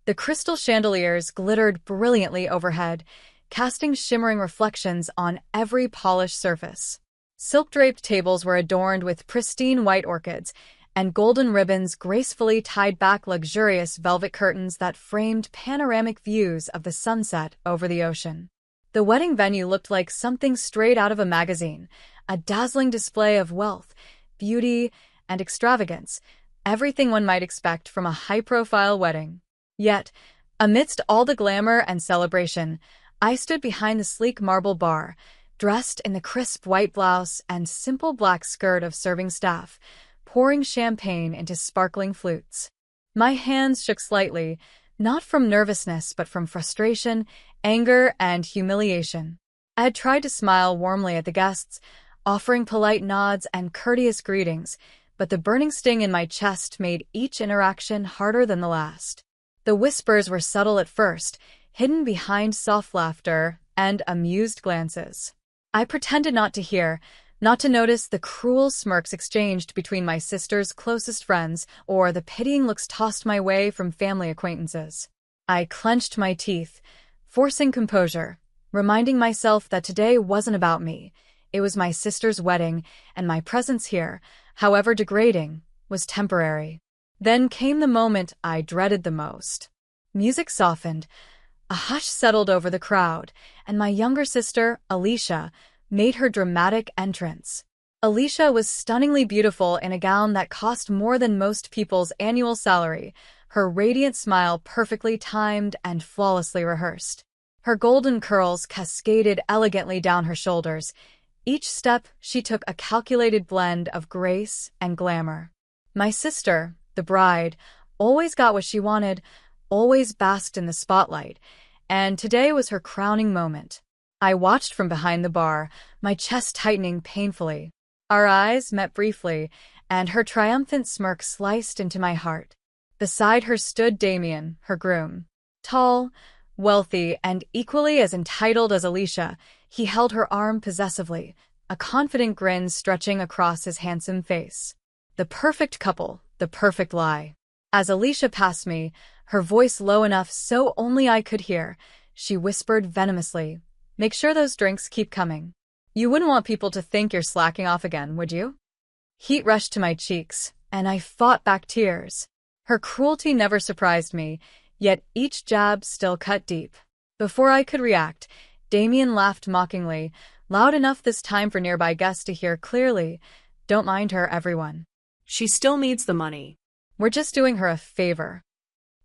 The crystal chandeliers glittered brilliantly overhead, casting shimmering reflections on every polished surface. Silk-draped tables were adorned with pristine white orchids, and golden ribbons gracefully tied back luxurious velvet curtains that framed panoramic views of the sunset over the ocean. The wedding venue looked like something straight out of a magazine, a dazzling display of wealth, beauty, and extravagance, everything one might expect from a high-profile wedding. Yet, amidst all the glamour and celebration, I stood behind the sleek marble bar, dressed in the crisp white blouse and simple black skirt of serving staff, pouring champagne into sparkling flutes. My hands shook slightly, not from nervousness but from frustration, anger, and humiliation. I had tried to smile warmly at the guests, offering polite nods and courteous greetings, but the burning sting in my chest made each interaction harder than the last. The whispers were subtle at first, hidden behind soft laughter and amused glances. I pretended not to hear, not to notice the cruel smirks exchanged between my sister's closest friends or the pitying looks tossed my way from family acquaintances. I clenched my teeth, forcing composure, reminding myself that today wasn't about me. It was my sister's wedding, and my presence here, however degrading, was temporary. Then came the moment I dreaded the most. Music softened, a hush settled over the crowd, and my younger sister, Alicia, made her dramatic entrance. Alicia was stunningly beautiful in a gown that cost more than most people's annual salary, her radiant smile perfectly timed and flawlessly rehearsed. Her golden curls cascaded elegantly down her shoulders. Each step she took a calculated blend of grace and glamour. My sister, the bride, always got what she wanted, always basked in the spotlight, and today was her crowning moment. I watched from behind the bar, my chest tightening painfully. Our eyes met briefly, and her triumphant smirk sliced into my heart. Beside her stood Damien, her groom. Tall, wealthy, and equally as entitled as Alicia, he held her arm possessively, a confident grin stretching across his handsome face. The perfect couple, the perfect lie. As Alicia passed me, her voice low enough so only I could hear, she whispered venomously, "Make sure those drinks keep coming. You wouldn't want people to think you're slacking off again, would you?" Heat rushed to my cheeks, and I fought back tears. Her cruelty never surprised me, yet each jab still cut deep. Before I could react, Damien laughed mockingly, loud enough this time for nearby guests to hear clearly. "Don't mind her, everyone. She still needs the money. We're just doing her a favor."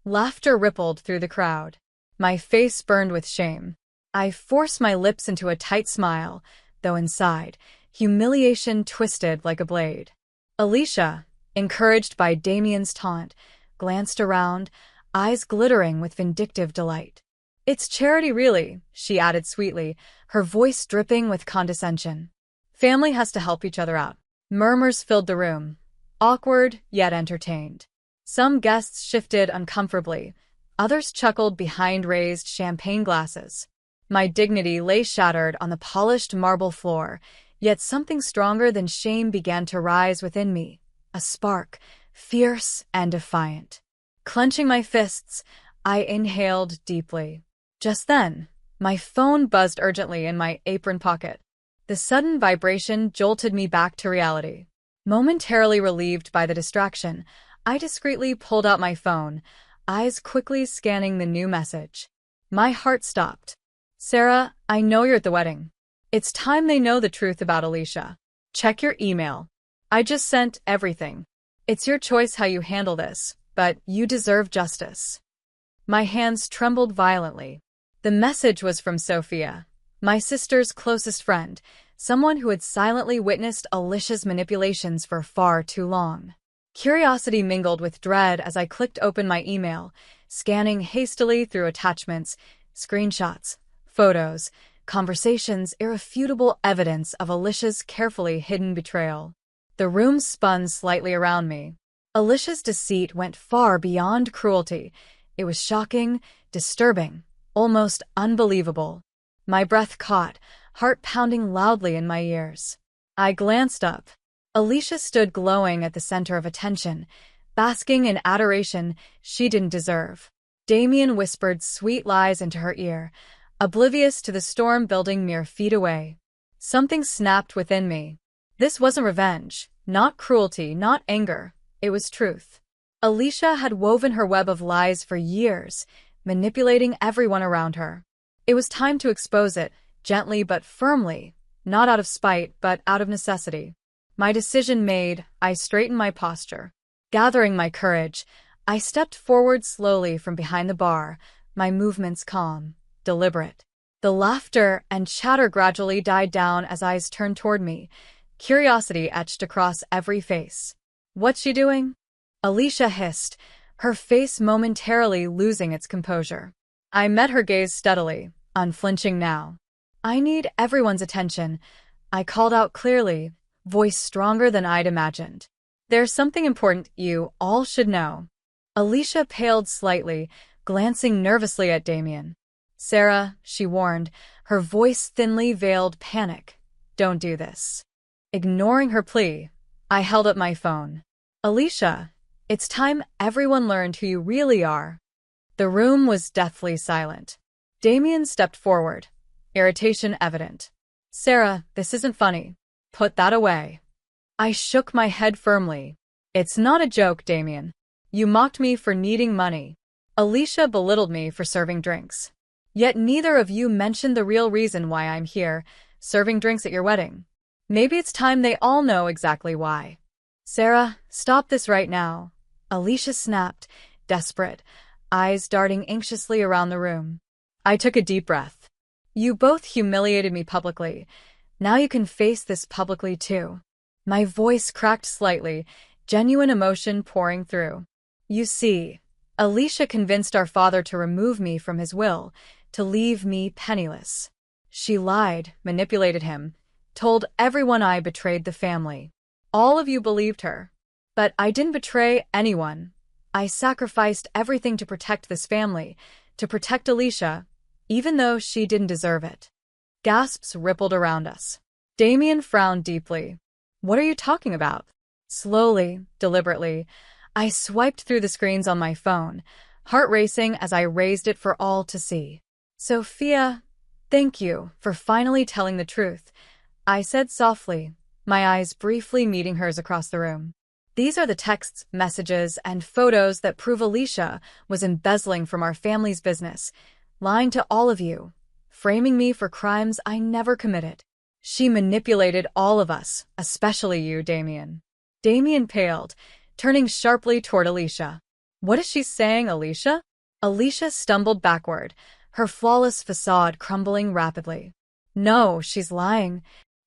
Laughter rippled through the crowd. My face burned with shame. I forced my lips into a tight smile, though inside, humiliation twisted like a blade. Alicia, encouraged by Damien's taunt, glanced around, eyes glittering with vindictive delight. "It's charity, really," she added sweetly, her voice dripping with condescension. "Family has to help each other out." Murmurs filled the room, awkward yet entertained. Some guests shifted uncomfortably, others chuckled behind raised champagne glasses. My dignity lay shattered on the polished marble floor, yet something stronger than shame began to rise within me, a spark, fierce and defiant. Clenching my fists, I inhaled deeply. Just then, my phone buzzed urgently in my apron pocket. The sudden vibration jolted me back to reality. Momentarily relieved by the distraction, I discreetly pulled out my phone, eyes quickly scanning the new message. My heart stopped. "Sarah, I know you're at the wedding. It's time they know the truth about Alicia. Check your email. I just sent everything. It's your choice how you handle this, but you deserve justice." My hands trembled violently. The message was from Sophia, my sister's closest friend, someone who had silently witnessed Alicia's manipulations for far too long. Curiosity mingled with dread as I clicked open my email, scanning hastily through attachments, screenshots, photos, conversations, irrefutable evidence of Alicia's carefully hidden betrayal. The room spun slightly around me. Alicia's deceit went far beyond cruelty. It was shocking, disturbing, almost unbelievable. My breath caught, heart pounding loudly in my ears. I glanced up. Alicia stood glowing at the center of attention, basking in adoration she didn't deserve. Damien whispered sweet lies into her ear, oblivious to the storm building mere feet away. Something snapped within me. This wasn't revenge, not cruelty, not anger. It was truth. Alicia had woven her web of lies for years, manipulating everyone around her. It was time to expose it, gently but firmly, not out of spite, but out of necessity. My decision made, I straightened my posture. Gathering my courage, I stepped forward slowly from behind the bar, my movements calm, deliberate. The laughter and chatter gradually died down as eyes turned toward me, curiosity etched across every face. "What's she doing?" Alicia hissed, her face momentarily losing its composure. I met her gaze steadily, unflinching now. "I need everyone's attention," I called out clearly, voice stronger than I'd imagined. "There's something important you all should know." Alicia paled slightly, glancing nervously at Damien. "Sarah," she warned, her voice thinly veiled panic. "Don't do this." Ignoring her plea, I held up my phone. "Alicia, it's time everyone learned who you really are." The room was deathly silent. Damien stepped forward, irritation evident. "Sarah, this isn't funny. Put that away." I shook my head firmly. "It's not a joke, Damien. You mocked me for needing money. Alicia belittled me for serving drinks. Yet neither of you mentioned the real reason why I'm here, serving drinks at your wedding. Maybe it's time they all know exactly why." "Sarah, stop this right now," Alicia snapped, desperate, eyes darting anxiously around the room. I took a deep breath. "You both humiliated me publicly. Now you can face this publicly too." My voice cracked slightly, genuine emotion pouring through. "You see, Alicia convinced our father to remove me from his will, to leave me penniless. She lied, manipulated him, told everyone I betrayed the family. All of you believed her. But I didn't betray anyone. I sacrificed everything to protect this family, to protect Alicia, even though she didn't deserve it." Gasps rippled around us. Damien frowned deeply. "What are you talking about?" Slowly, deliberately, I swiped through the screens on my phone, heart racing as I raised it for all to see. "Sophia, thank you for finally telling the truth," I said softly, my eyes briefly meeting hers across the room. "These are the texts, messages, and photos that prove Alicia was embezzling from our family's business, lying to all of you, framing me for crimes I never committed. She manipulated all of us, especially you, Damien." Damien paled, turning sharply toward Alicia. "What is she saying, Alicia?" Alicia stumbled backward, her flawless facade crumbling rapidly. "No, she's lying."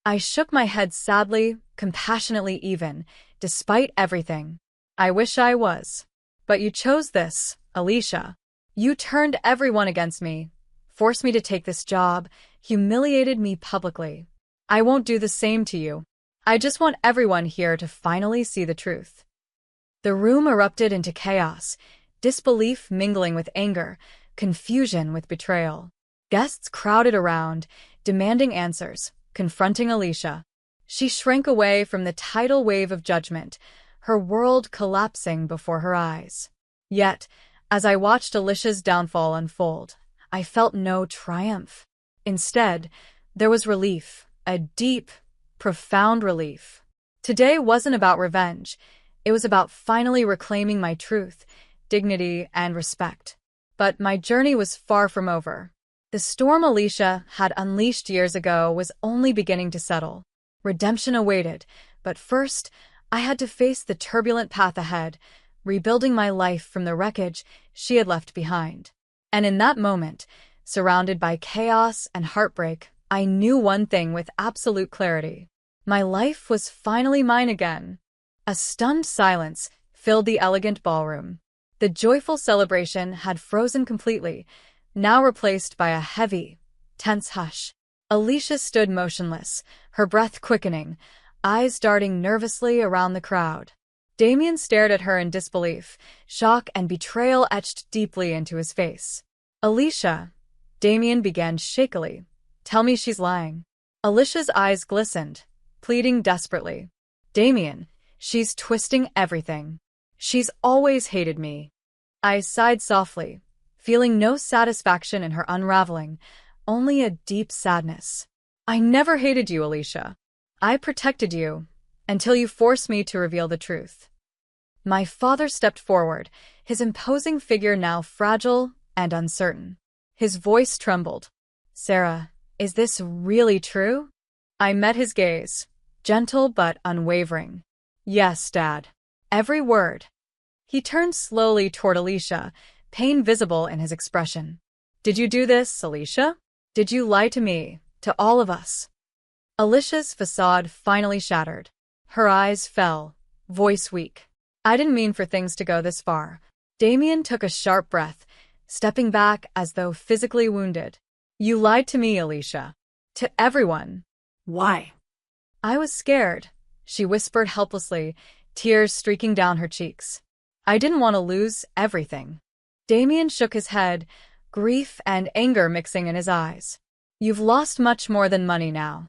I shook my head sadly, compassionately even, despite everything. "I wish I was. But you chose this, Alicia. You turned everyone against me, forced me to take this job, humiliated me publicly. I won't do the same to you. I just want everyone here to finally see the truth." The room erupted into chaos, disbelief mingling with anger, confusion with betrayal. Guests crowded around, demanding answers, confronting Alicia. She shrank away from the tidal wave of judgment, her world collapsing before her eyes. Yet, as I watched Alicia's downfall unfold, I felt no triumph. Instead, there was relief, a deep, profound relief. Today wasn't about revenge. It was about finally reclaiming my truth, dignity, and respect. But my journey was far from over. The storm Alicia had unleashed years ago was only beginning to settle. Redemption awaited, but first, I had to face the turbulent path ahead, rebuilding my life from the wreckage she had left behind. And in that moment, surrounded by chaos and heartbreak, I knew one thing with absolute clarity. My life was finally mine again. A stunned silence filled the elegant ballroom. The joyful celebration had frozen completely, now replaced by a heavy, tense hush. Alicia stood motionless, her breath quickening, eyes darting nervously around the crowd. Damien stared at her in disbelief, shock and betrayal etched deeply into his face. "Alicia," Damien began shakily, "tell me she's lying." Alicia's eyes glistened, pleading desperately. "Damien, she's twisting everything. She's always hated me." I sighed softly, feeling no satisfaction in her unraveling, only a deep sadness. I never hated you, Alicia. I protected you, until you forced me to reveal the truth. My father stepped forward, his imposing figure now fragile and uncertain. His voice trembled. Sarah, is this really true? I met his gaze, gentle but unwavering. Yes, Dad. Every word. He turned slowly toward Alicia, pain visible in his expression. Did you do this, Alicia? Did you lie to me, to all of us? Alicia's facade finally shattered. Her eyes fell, voice weak. I didn't mean for things to go this far. Damien took a sharp breath, stepping back as though physically wounded. You lied to me, Alicia. To everyone. Why? I was scared, she whispered helplessly, tears streaking down her cheeks. I didn't want to lose everything. Damien shook his head, grief and anger mixing in his eyes. You've lost much more than money now.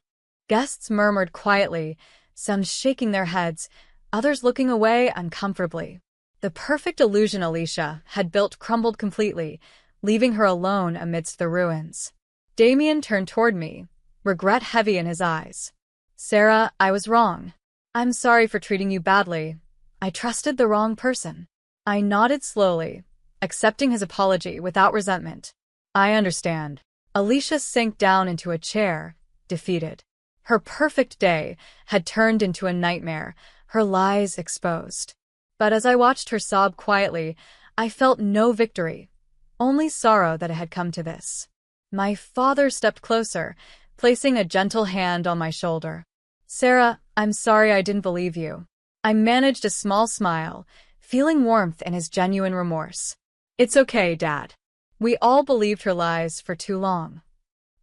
Guests murmured quietly, some shaking their heads, others looking away uncomfortably. The perfect illusion Alicia had built crumbled completely, leaving her alone amidst the ruins. Damien turned toward me, regret heavy in his eyes. Sarah, I was wrong. I'm sorry for treating you badly. I trusted the wrong person. I nodded slowly, accepting his apology without resentment. I understand. Alicia sank down into a chair, defeated. Her perfect day had turned into a nightmare, her lies exposed. But as I watched her sob quietly, I felt no victory, only sorrow that it had come to this. My father stepped closer, placing a gentle hand on my shoulder. Sarah, I'm sorry I didn't believe you. I managed a small smile, feeling warmth in his genuine remorse. It's okay, Dad. We all believed her lies for too long.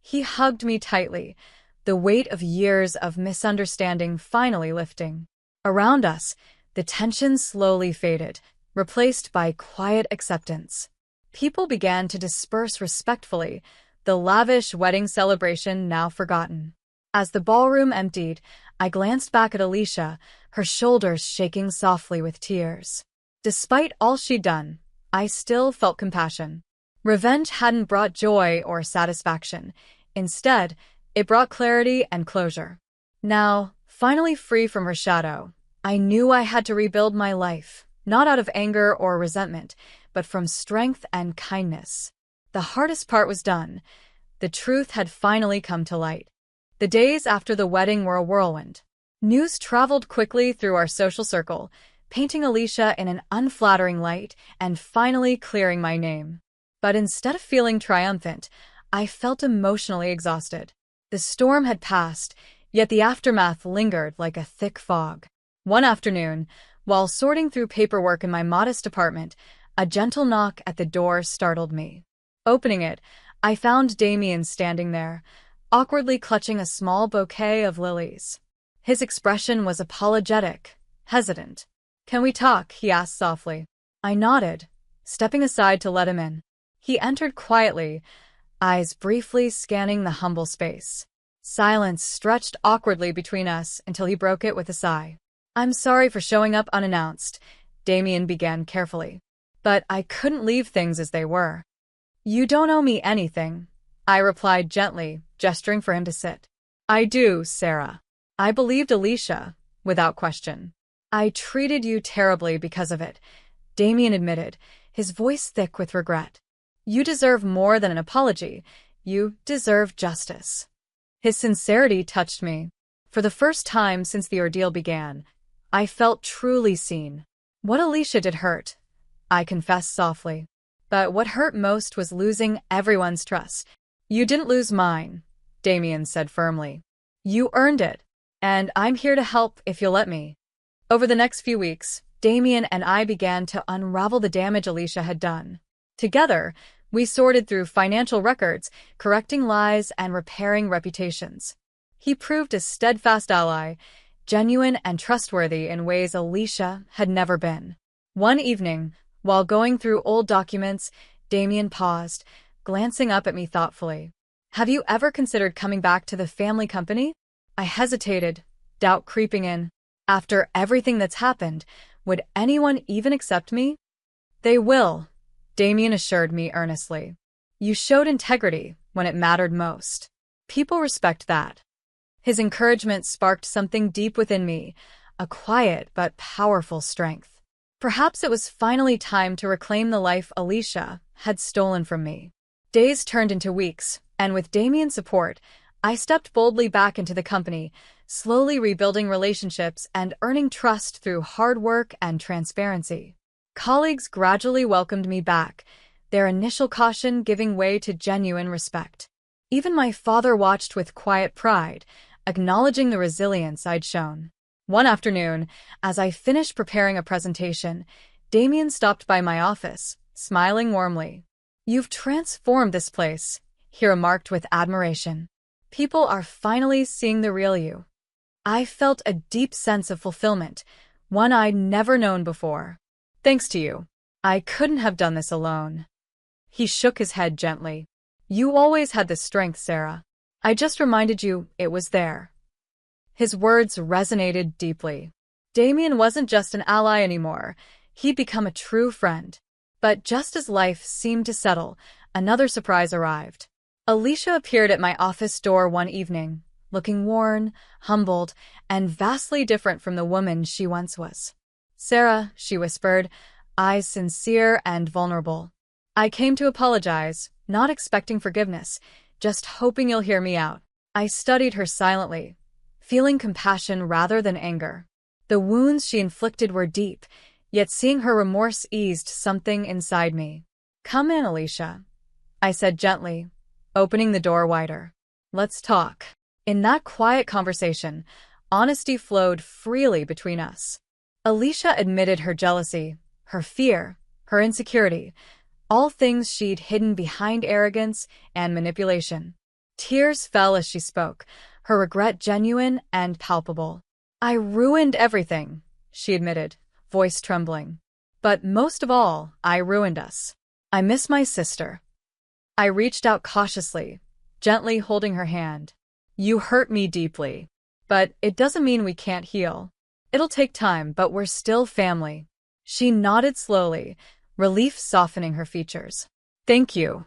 He hugged me tightly, the weight of years of misunderstanding finally lifting. Around us, the tension slowly faded, replaced by quiet acceptance. People began to disperse respectfully, the lavish wedding celebration now forgotten. As the ballroom emptied, I glanced back at Alicia, her shoulders shaking softly with tears. Despite all she'd done, I still felt compassion. Revenge hadn't brought joy or satisfaction. Instead, it brought clarity and closure. Now, finally free from her shadow, I knew I had to rebuild my life, not out of anger or resentment, but from strength and kindness. The hardest part was done. The truth had finally come to light. The days after the wedding were a whirlwind. News traveled quickly through our social circle, painting Alicia in an unflattering light and finally clearing my name. But instead of feeling triumphant, I felt emotionally exhausted. The storm had passed, yet the aftermath lingered like a thick fog. One afternoon, while sorting through paperwork in my modest apartment, a gentle knock at the door startled me. Opening it, I found Damien standing there, awkwardly clutching a small bouquet of lilies. His expression was apologetic, hesitant. Can we talk? He asked softly. I nodded, stepping aside to let him in. He entered quietly, eyes briefly scanning the humble space. Silence stretched awkwardly between us until he broke it with a sigh. I'm sorry for showing up unannounced, Damien began carefully. But I couldn't leave things as they were. You don't owe me anything, I replied gently, gesturing for him to sit. I do, Sarah. I believed Alicia, without question. I treated you terribly because of it, Damien admitted, his voice thick with regret. You deserve more than an apology. You deserve justice. His sincerity touched me. For the first time since the ordeal began, I felt truly seen. What Alicia did hurt, I confessed softly. But what hurt most was losing everyone's trust. You didn't lose mine, Damien said firmly. You earned it, and I'm here to help if you'll let me. Over the next few weeks, Damien and I began to unravel the damage Alicia had done. Together, we sorted through financial records, correcting lies and repairing reputations. He proved a steadfast ally, genuine and trustworthy in ways Alicia had never been. One evening, while going through old documents, Damien paused, glancing up at me thoughtfully. Have you ever considered coming back to the family company? I hesitated, doubt creeping in. After everything that's happened, would anyone even accept me? They will, Damien assured me earnestly. You showed integrity when it mattered most. People respect that. His encouragement sparked something deep within me, a quiet but powerful strength. Perhaps it was finally time to reclaim the life Alicia had stolen from me. Days turned into weeks, and with Damien's support, I stepped boldly back into the company, slowly rebuilding relationships and earning trust through hard work and transparency. Colleagues gradually welcomed me back, their initial caution giving way to genuine respect. Even my father watched with quiet pride, acknowledging the resilience I'd shown. One afternoon, as I finished preparing a presentation, Damien stopped by my office, smiling warmly. You've transformed this place, he remarked with admiration. People are finally seeing the real you. I felt a deep sense of fulfillment, one I'd never known before. Thanks to you. I couldn't have done this alone. He shook his head gently. You always had the strength, Sarah. I just reminded you it was there. His words resonated deeply. Damien wasn't just an ally anymore. He'd become a true friend. But just as life seemed to settle, another surprise arrived. Alicia appeared at my office door one evening, looking worn, humbled, and vastly different from the woman she once was. Sarah, she whispered, eyes sincere and vulnerable. I came to apologize, not expecting forgiveness, just hoping you'll hear me out. I studied her silently, feeling compassion rather than anger. The wounds she inflicted were deep, yet seeing her remorse eased something inside me. Come in, Alicia, I said gently, opening the door wider. Let's talk. In that quiet conversation, honesty flowed freely between us. Alicia admitted her jealousy, her fear, her insecurity, all things she'd hidden behind arrogance and manipulation. Tears fell as she spoke, her regret genuine and palpable. I ruined everything, she admitted, voice trembling. But most of all, I ruined us. I miss my sister. I reached out cautiously, gently holding her hand. You hurt me deeply. But it doesn't mean we can't heal. It'll take time, but we're still family. She nodded slowly, relief softening her features. Thank you.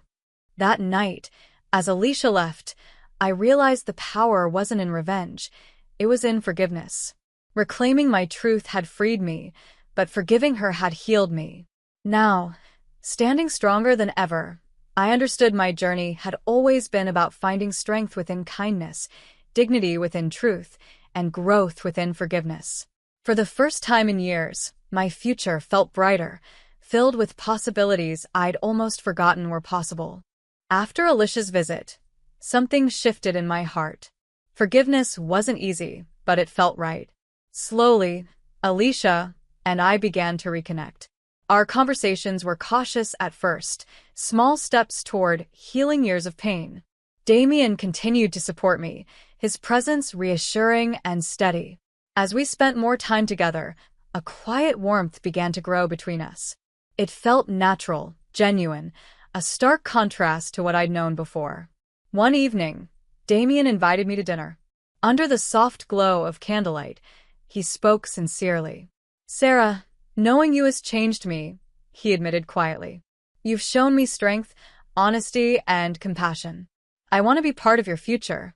That night, as Alicia left, I realized the power wasn't in revenge. It was in forgiveness. Reclaiming my truth had freed me, but forgiving her had healed me. Now, standing stronger than ever, I understood my journey had always been about finding strength within kindness, dignity within truth, and growth within forgiveness. For the first time in years, my future felt brighter, filled with possibilities I'd almost forgotten were possible. After Alicia's visit, something shifted in my heart. Forgiveness wasn't easy, but it felt right. Slowly, Alicia and I began to reconnect. Our conversations were cautious at first, small steps toward healing years of pain. Damien continued to support me, his presence reassuring and steady. As we spent more time together, a quiet warmth began to grow between us. It felt natural, genuine, a stark contrast to what I'd known before. One evening, Damien invited me to dinner. Under the soft glow of candlelight, he spoke sincerely. Sarah, knowing you has changed me, he admitted quietly. You've shown me strength, honesty, and compassion. I want to be part of your future.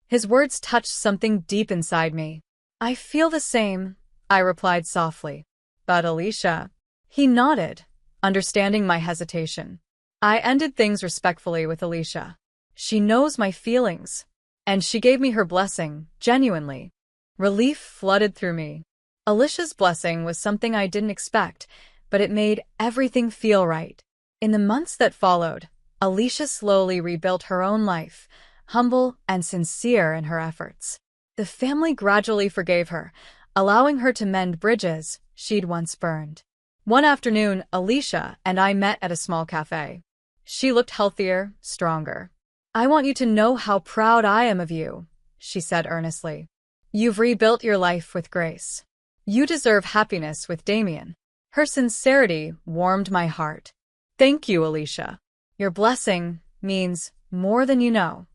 His words touched something deep inside me. I feel the same, I replied softly. But Alicia, he nodded, understanding my hesitation. I ended things respectfully with Alicia. She knows my feelings, and she gave me her blessing, genuinely. Relief flooded through me. Alicia's blessing was something I didn't expect, but it made everything feel right. In the months that followed, Alicia slowly rebuilt her own life, humble and sincere in her efforts. The family gradually forgave her, allowing her to mend bridges she'd once burned. One afternoon, Alicia and I met at a small cafe. She looked healthier, stronger. I want you to know how proud I am of you, she said earnestly. You've rebuilt your life with grace. You deserve happiness with Damien. Her sincerity warmed my heart. Thank you, Alicia. Your blessing means more than you know.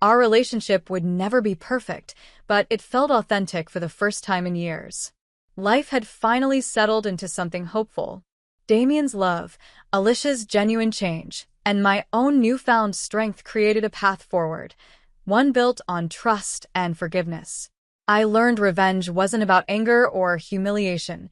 Our relationship would never be perfect, but it felt authentic for the first time in years. Life had finally settled into something hopeful. Damien's love, Alicia's genuine change, and my own newfound strength created a path forward, one built on trust and forgiveness. I learned revenge wasn't about anger or humiliation.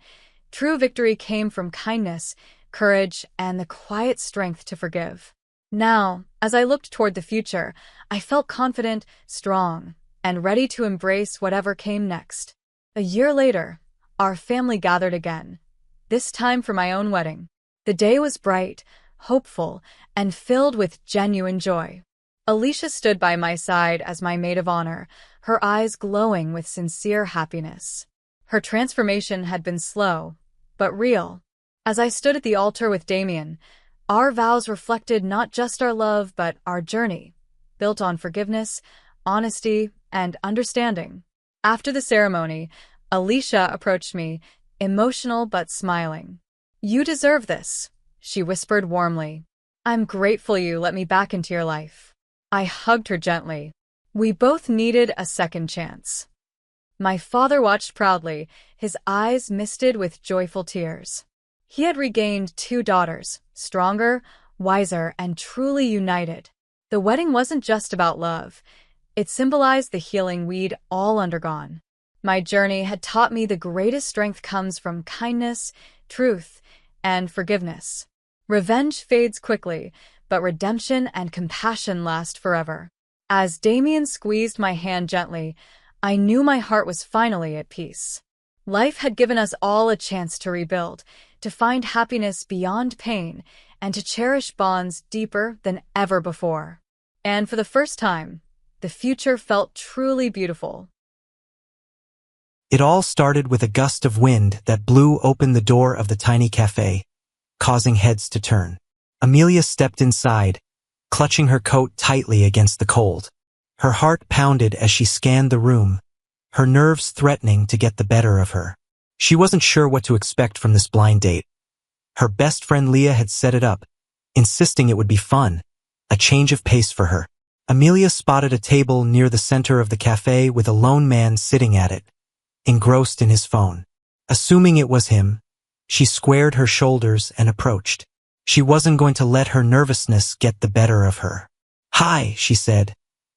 True victory came from kindness, courage, and the quiet strength to forgive. Now, as I looked toward the future, I felt confident, strong, and ready to embrace whatever came next. A year later, our family gathered again, this time for my own wedding. The day was bright, hopeful, and filled with genuine joy. Alicia stood by my side as my maid of honor, her eyes glowing with sincere happiness. Her transformation had been slow, but real. As I stood at the altar with Damien, our vows reflected not just our love but our journey, built on forgiveness, honesty, and understanding. After the ceremony, Alicia approached me, emotional but smiling. "You deserve this," she whispered warmly. "I'm grateful you let me back into your life." I hugged her gently. We both needed a second chance. My father watched proudly, his eyes misted with joyful tears. He had regained 2 daughters, stronger, wiser, and truly united. The wedding wasn't just about love. It symbolized the healing we'd all undergone. My journey had taught me the greatest strength comes from kindness, truth, and forgiveness. Revenge fades quickly, but redemption and compassion last forever. As Damien squeezed my hand gently, I knew my heart was finally at peace. Life had given us all a chance to rebuild, to find happiness beyond pain, and to cherish bonds deeper than ever before. And for the first time, the future felt truly beautiful. It all started with a gust of wind that blew open the door of the tiny cafe, causing heads to turn. Amelia stepped inside, clutching her coat tightly against the cold. Her heart pounded as she scanned the room, her nerves threatening to get the better of her. She wasn't sure what to expect from this blind date. Her best friend Leah had set it up, insisting it would be fun, a change of pace for her. Amelia spotted a table near the center of the cafe with a lone man sitting at it, engrossed in his phone. Assuming it was him, she squared her shoulders and approached. She wasn't going to let her nervousness get the better of her. "Hi," she said,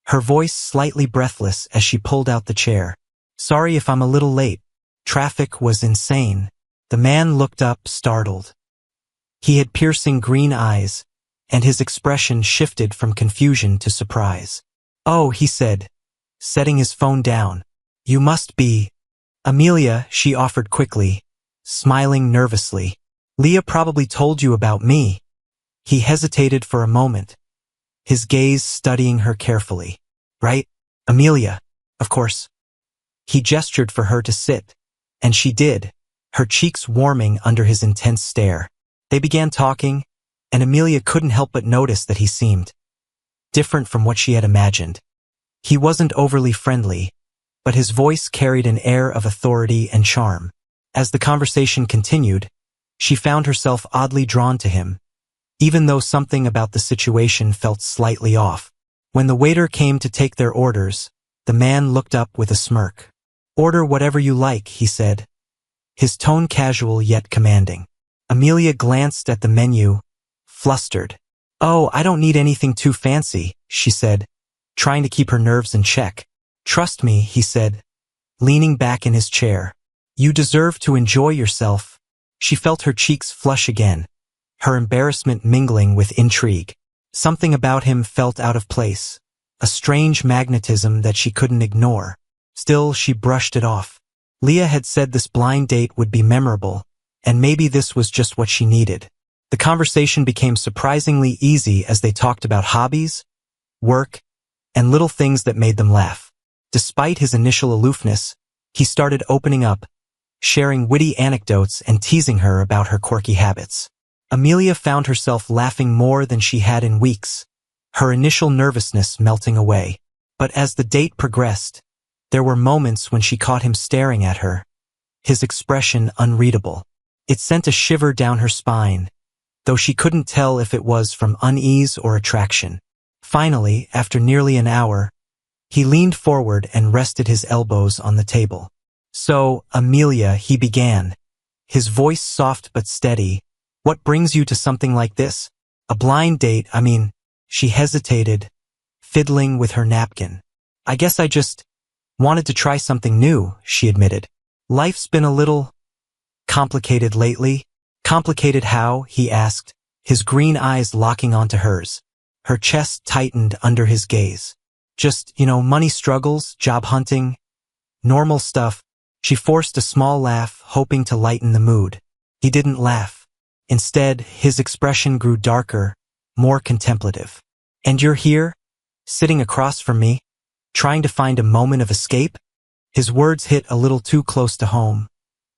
her voice slightly breathless as she pulled out the chair. "Sorry if I'm a little late. Traffic was insane." The man looked up, startled. He had piercing green eyes, and his expression shifted from confusion to surprise. "Oh," he said, setting his phone down. "You must be Amelia," she offered quickly, smiling nervously. "Leah probably told you about me." He hesitated for a moment, his gaze studying her carefully. "Right, Amelia? Of course." He gestured for her to sit, and she did, her cheeks warming under his intense stare. They began talking, and Amelia couldn't help but notice that he seemed different from what she had imagined. He wasn't overly friendly, but his voice carried an air of authority and charm. As the conversation continued, she found herself oddly drawn to him, even though something about the situation felt slightly off. When the waiter came to take their orders, the man looked up with a smirk. "Order whatever you like," he said, his tone casual yet commanding. Amelia glanced at the menu, flustered. "Oh, I don't need anything too fancy," she said, trying to keep her nerves in check. "Trust me," he said, leaning back in his chair. "You deserve to enjoy yourself." She felt her cheeks flush again, her embarrassment mingling with intrigue. Something about him felt out of place, a strange magnetism that she couldn't ignore. Still, she brushed it off. Leah had said this blind date would be memorable, and maybe this was just what she needed. The conversation became surprisingly easy as they talked about hobbies, work, and little things that made them laugh. Despite his initial aloofness, he started opening up, sharing witty anecdotes and teasing her about her quirky habits. Amelia found herself laughing more than she had in weeks, her initial nervousness melting away. But as the date progressed, there were moments when she caught him staring at her, his expression unreadable. It sent a shiver down her spine, though she couldn't tell if it was from unease or attraction. Finally, after nearly an hour, he leaned forward and rested his elbows on the table. "So, Amelia," he began, his voice soft but steady, What brings you to something like this? A blind date, I mean. She hesitated, fiddling with her napkin. I guess I just wanted to try something new, she admitted. Life's been a little complicated lately. Complicated how? He asked, his green eyes locking onto hers. Her chest tightened under his gaze. Just, money struggles, job hunting, normal stuff. She forced a small laugh, hoping to lighten the mood. He didn't laugh. Instead, his expression grew darker, more contemplative. And you're here, sitting across from me, trying to find a moment of escape? His words hit a little too close to home,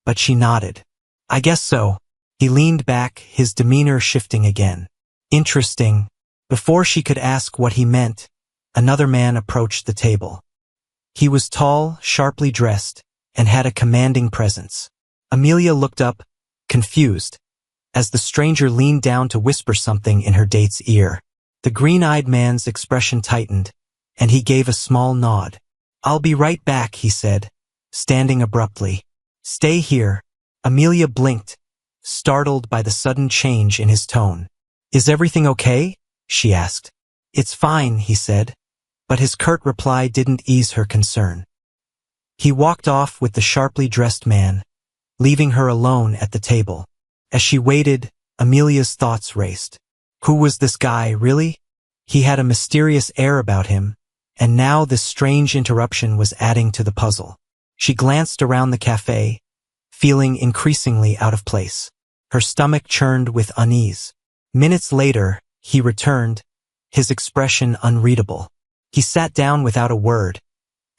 but she nodded. I guess so. He leaned back, his demeanor shifting again. Interesting. Before she could ask what he meant, another man approached the table. He was tall, sharply dressed, and had a commanding presence. Amelia looked up, confused, as the stranger leaned down to whisper something in her date's ear. The green-eyed man's expression tightened, and he gave a small nod. I'll be right back, he said, standing abruptly. Stay here. Amelia blinked, startled by the sudden change in his tone. Is everything okay? She asked. It's fine, he said, but his curt reply didn't ease her concern. He walked off with the sharply dressed man, leaving her alone at the table. As she waited, Amelia's thoughts raced. Who was this guy, really? He had a mysterious air about him, and now this strange interruption was adding to the puzzle. She glanced around the cafe, feeling increasingly out of place. Her stomach churned with unease. Minutes later, he returned, his expression unreadable. He sat down without a word,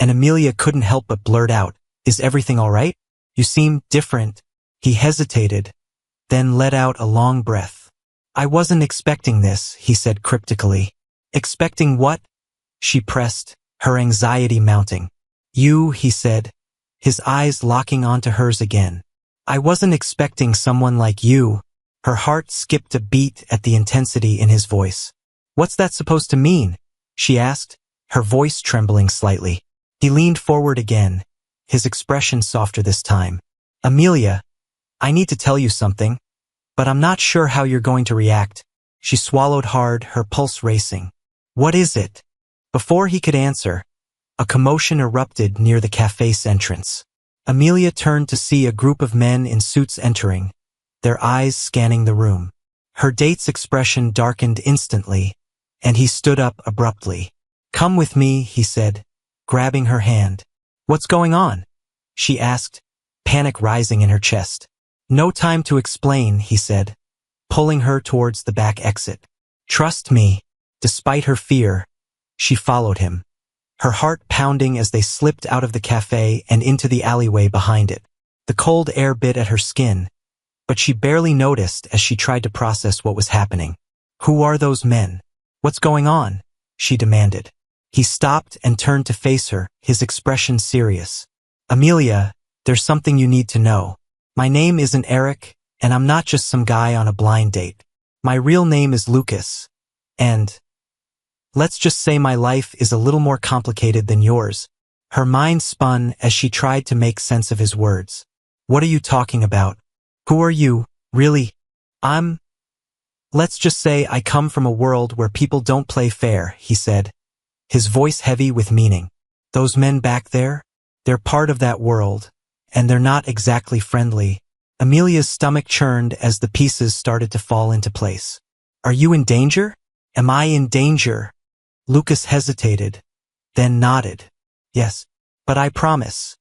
and Amelia couldn't help but blurt out, Is everything all right? You seem different. He hesitated, then let out a long breath. I wasn't expecting this, he said cryptically. Expecting what? She pressed, her anxiety mounting. You, he said, his eyes locking onto hers again. I wasn't expecting someone like you. Her heart skipped a beat at the intensity in his voice. What's that supposed to mean? She asked, her voice trembling slightly. He leaned forward again, his expression softer this time. Amelia, I need to tell you something, but I'm not sure how you're going to react. She swallowed hard, her pulse racing. What is it? Before he could answer, a commotion erupted near the cafe's entrance. Amelia turned to see a group of men in suits entering, their eyes scanning the room. Her date's expression darkened instantly, and he stood up abruptly. Come with me, he said, grabbing her hand. What's going on? She asked, panic rising in her chest. No time to explain, he said, pulling her towards the back exit. Trust me. Despite her fear, she followed him, her heart pounding as they slipped out of the cafe and into the alleyway behind it. The cold air bit at her skin, but she barely noticed as she tried to process what was happening. Who are those men? What's going on? She demanded. He stopped and turned to face her, his expression serious. Amelia, there's something you need to know. My name isn't Eric, and I'm not just some guy on a blind date. My real name is Lucas, and let's just say my life is a little more complicated than yours. Her mind spun as she tried to make sense of his words. What are you talking about? Who are you, really? Let's just say I come from a world where people don't play fair, he said, his voice heavy with meaning. Those men back there? They're part of that world, and they're not exactly friendly. Amelia's stomach churned as the pieces started to fall into place. Are you in danger? Am I in danger? Lucas hesitated, then nodded. Yes, but I promise.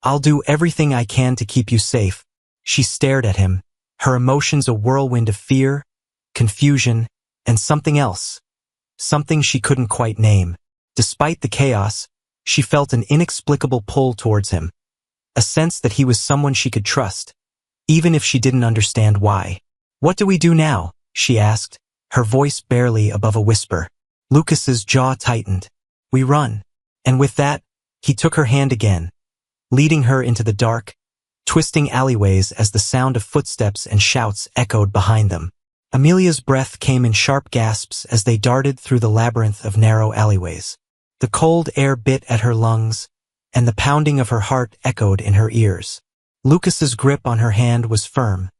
I'll do everything I can to keep you safe. She stared at him, her emotions a whirlwind of fear, confusion, and something else. Something she couldn't quite name. Despite the chaos, she felt an inexplicable pull towards him. A sense that he was someone she could trust, even if she didn't understand why. What do we do now? She asked, her voice barely above a whisper. Lucas's jaw tightened. We run. And with that, he took her hand again, leading her into the dark, twisting alleyways as the sound of footsteps and shouts echoed behind them. Amelia's breath came in sharp gasps as they darted through the labyrinth of narrow alleyways. The cold air bit at her lungs, and the pounding of her heart echoed in her ears. Lucas's grip on her hand was firm,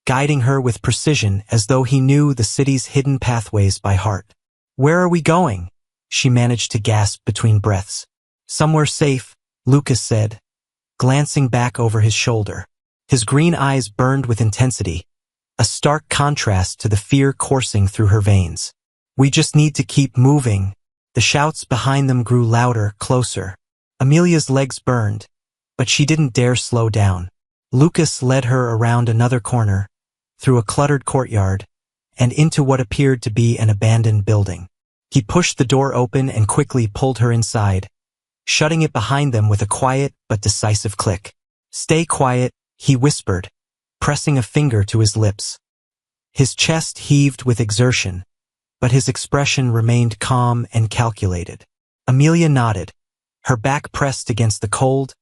guiding her with precision as though he knew the city's hidden pathways by heart. "Where are we going?" she managed to gasp between breaths. "Somewhere safe," Lucas said, glancing back over his shoulder. His green eyes burned with intensity, a stark contrast to the fear coursing through her veins. "We just need to keep moving." The shouts behind them grew louder, closer. Amelia's legs burned, but she didn't dare slow down. Lucas led her around another corner, through a cluttered courtyard, and into what appeared to be an abandoned building. He pushed the door open and quickly pulled her inside, shutting it behind them with a quiet but decisive click. "Stay quiet," he whispered, pressing a finger to his lips. His chest heaved with exertion, but his expression remained calm and calculated. Amelia nodded, her back pressed against the cold,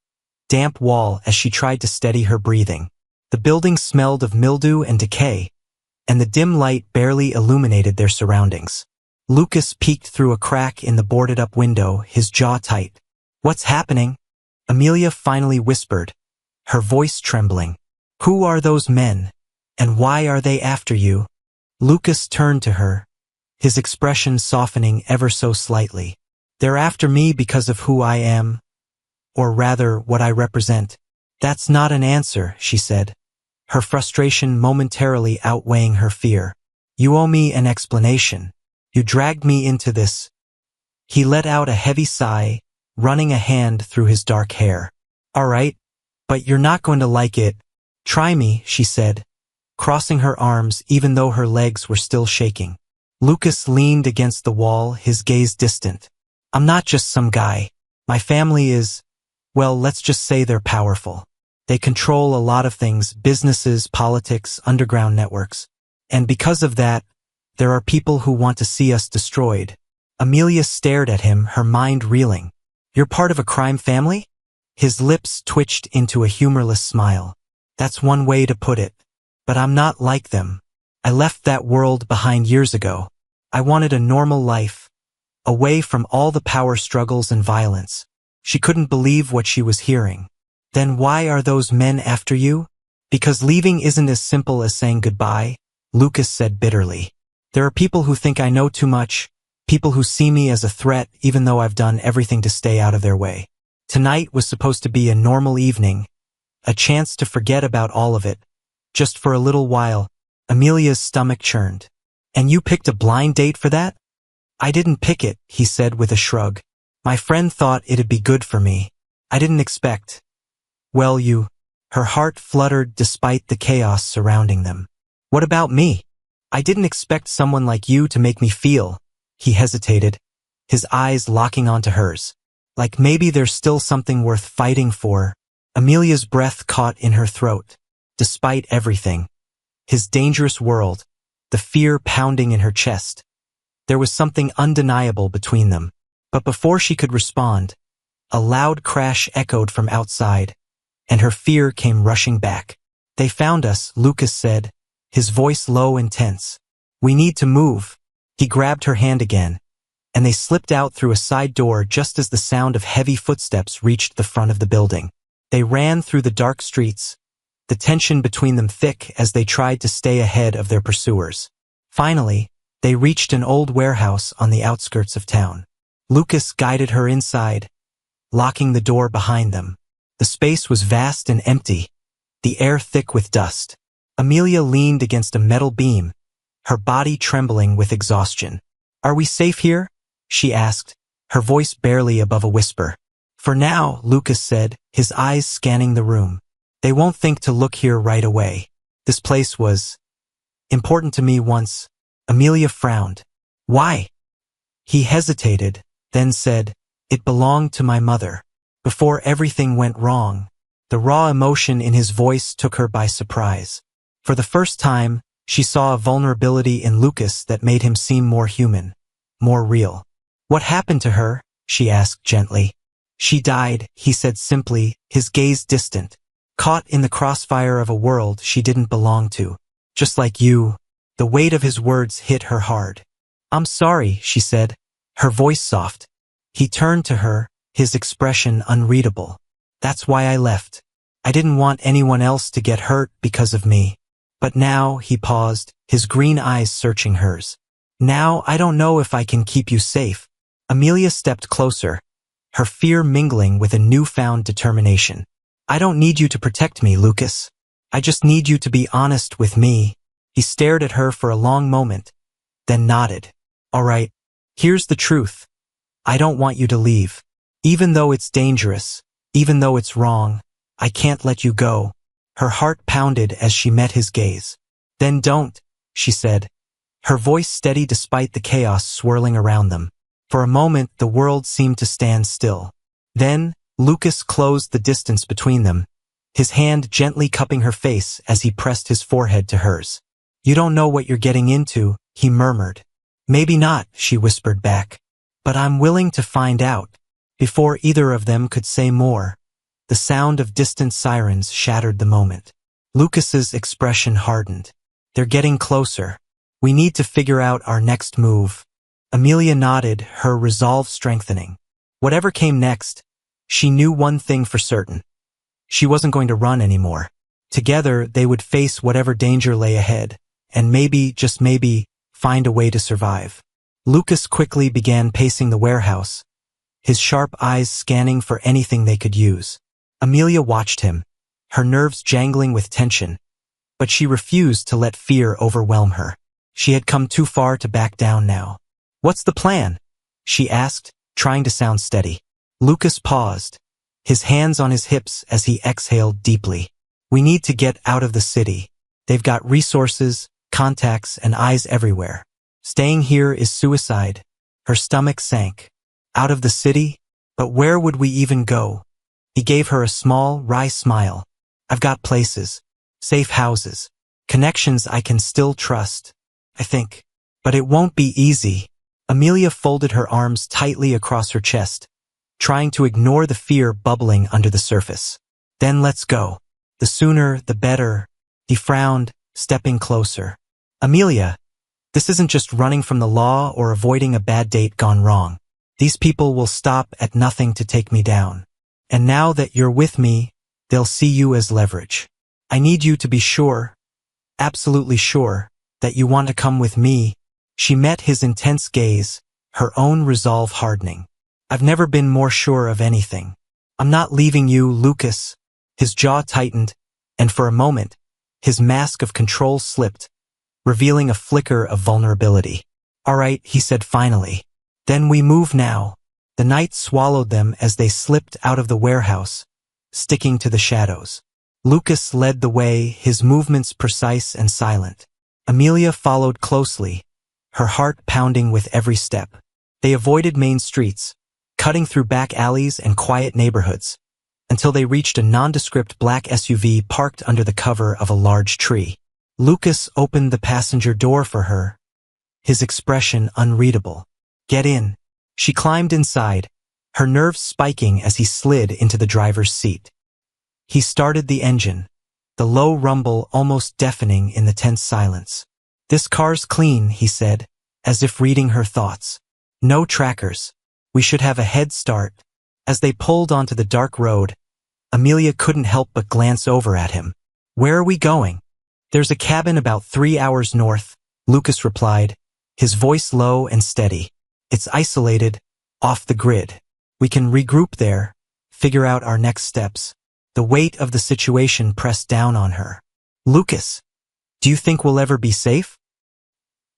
damp wall as she tried to steady her breathing. The building smelled of mildew and decay, and the dim light barely illuminated their surroundings. Lucas peeked through a crack in the boarded-up window, his jaw tight. "What's happening?" Amelia finally whispered, her voice trembling. "Who are those men, and why are they after you?" Lucas turned to her, his expression softening ever so slightly. "They're after me because of who I am, or rather what I represent." "That's not an answer," she said, her frustration momentarily outweighing her fear. "You owe me an explanation. You dragged me into this." He let out a heavy sigh, running a hand through his dark hair. "All right, but you're not going to like it. Try me," she said, crossing her arms even though her legs were still shaking. Lucas leaned against the wall, his gaze distant. "I'm not just some guy. My family is, well, let's just say they're powerful. They control a lot of things, businesses, politics, underground networks. And because of that, there are people who want to see us destroyed." Amelia stared at him, her mind reeling. "You're part of a crime family?" His lips twitched into a humorless smile. "That's one way to put it. But I'm not like them. I left that world behind years ago. I wanted a normal life, away from all the power struggles and violence." She couldn't believe what she was hearing. "Then why are those men after you?" "Because leaving isn't as simple as saying goodbye," Lucas said bitterly. "There are people who think I know too much, people who see me as a threat even though I've done everything to stay out of their way. Tonight was supposed to be a normal evening, a chance to forget about all of it, just for a little while." Amelia's stomach churned. "And you picked a blind date for that?" "I didn't pick it," he said with a shrug. "My friend thought it'd be good for me. I didn't expect. Well, you." Her heart fluttered despite the chaos surrounding them. "What about me? I didn't expect someone like you to make me feel." He hesitated, his eyes locking onto hers. "Like maybe there's still something worth fighting for." Amelia's breath caught in her throat. Despite everything, his dangerous world, the fear pounding in her chest, there was something undeniable between them. But before she could respond, a loud crash echoed from outside, and her fear came rushing back. "They found us," Lucas said, his voice low and tense. "We need to move." He grabbed her hand again, and they slipped out through a side door just as the sound of heavy footsteps reached the front of the building. They ran through the dark streets, the tension between them thick as they tried to stay ahead of their pursuers. Finally, they reached an old warehouse on the outskirts of town. Lucas guided her inside, locking the door behind them. The space was vast and empty, the air thick with dust. Amelia leaned against a metal beam, her body trembling with exhaustion. "Are we safe here?" she asked, her voice barely above a whisper. "For now," Lucas said, his eyes scanning the room. "They won't think to look here right away. This place was important to me once." Amelia frowned. "Why?" He hesitated, then said, "It belonged to my mother. Before everything went wrong." The raw emotion in his voice took her by surprise. For the first time, she saw a vulnerability in Lucas that made him seem more human, more real. "What happened to her?" she asked gently. "She died," he said simply, his gaze distant, caught in the crossfire of a world she didn't belong to. "Just like you." The weight of his words hit her hard. "I'm sorry," she said, her voice soft. He turned to her, his expression unreadable. "That's why I left. I didn't want anyone else to get hurt because of me." But now, he paused, his green eyes searching hers. Now, I don't know if I can keep you safe. Amelia stepped closer, her fear mingling with a newfound determination. I don't need you to protect me, Lucas. I just need you to be honest with me. He stared at her for a long moment, then nodded. All right, here's the truth. I don't want you to leave. Even though it's dangerous, even though it's wrong, I can't let you go. Her heart pounded as she met his gaze. Then don't, she said, her voice steady despite the chaos swirling around them. For a moment, the world seemed to stand still. Then, Lucas closed the distance between them, his hand gently cupping her face as he pressed his forehead to hers. You don't know what you're getting into, he murmured. Maybe not, she whispered back. But I'm willing to find out. Before either of them could say more, the sound of distant sirens shattered the moment. Lucas's expression hardened. They're getting closer. We need to figure out our next move. Amelia nodded, her resolve strengthening. Whatever came next, she knew one thing for certain. She wasn't going to run anymore. Together, they would face whatever danger lay ahead, and maybe, just maybe, find a way to survive. Lucas quickly began pacing the warehouse, his sharp eyes scanning for anything they could use. Amelia watched him, her nerves jangling with tension, but she refused to let fear overwhelm her. She had come too far to back down now. What's the plan? She asked, trying to sound steady. Lucas paused, his hands on his hips as he exhaled deeply. We need to get out of the city. They've got resources, contacts, and eyes everywhere. Staying here is suicide. Her stomach sank. Out of the city? But where would we even go? He gave her a small, wry smile. I've got places. Safe houses. Connections I can still trust. I think. But it won't be easy. Amelia folded her arms tightly across her chest, trying to ignore the fear bubbling under the surface. Then let's go. The sooner, the better. He frowned, stepping closer. Amelia, this isn't just running from the law or avoiding a bad date gone wrong. These people will stop at nothing to take me down. And now that you're with me, they'll see you as leverage. I need you to be sure, absolutely sure, that you want to come with me. She met his intense gaze, her own resolve hardening. I've never been more sure of anything. I'm not leaving you, Lucas. His jaw tightened, and for a moment, his mask of control slipped, revealing a flicker of vulnerability. All right, he said finally. Then we move now. The night swallowed them as they slipped out of the warehouse, sticking to the shadows. Lucas led the way, his movements precise and silent. Amelia followed closely, her heart pounding with every step. They avoided main streets, cutting through back alleys and quiet neighborhoods, until they reached a nondescript black SUV parked under the cover of a large tree. Lucas opened the passenger door for her, his expression unreadable. Get in. She climbed inside, her nerves spiking as he slid into the driver's seat. He started the engine, the low rumble almost deafening in the tense silence. This car's clean, he said, as if reading her thoughts. No trackers. We should have a head start. As they pulled onto the dark road, Amelia couldn't help but glance over at him. Where are we going? There's a cabin about 3 hours north, Lucas replied, his voice low and steady. It's isolated, off the grid. We can regroup there, figure out our next steps. The weight of the situation pressed down on her. Lucas, do you think we'll ever be safe?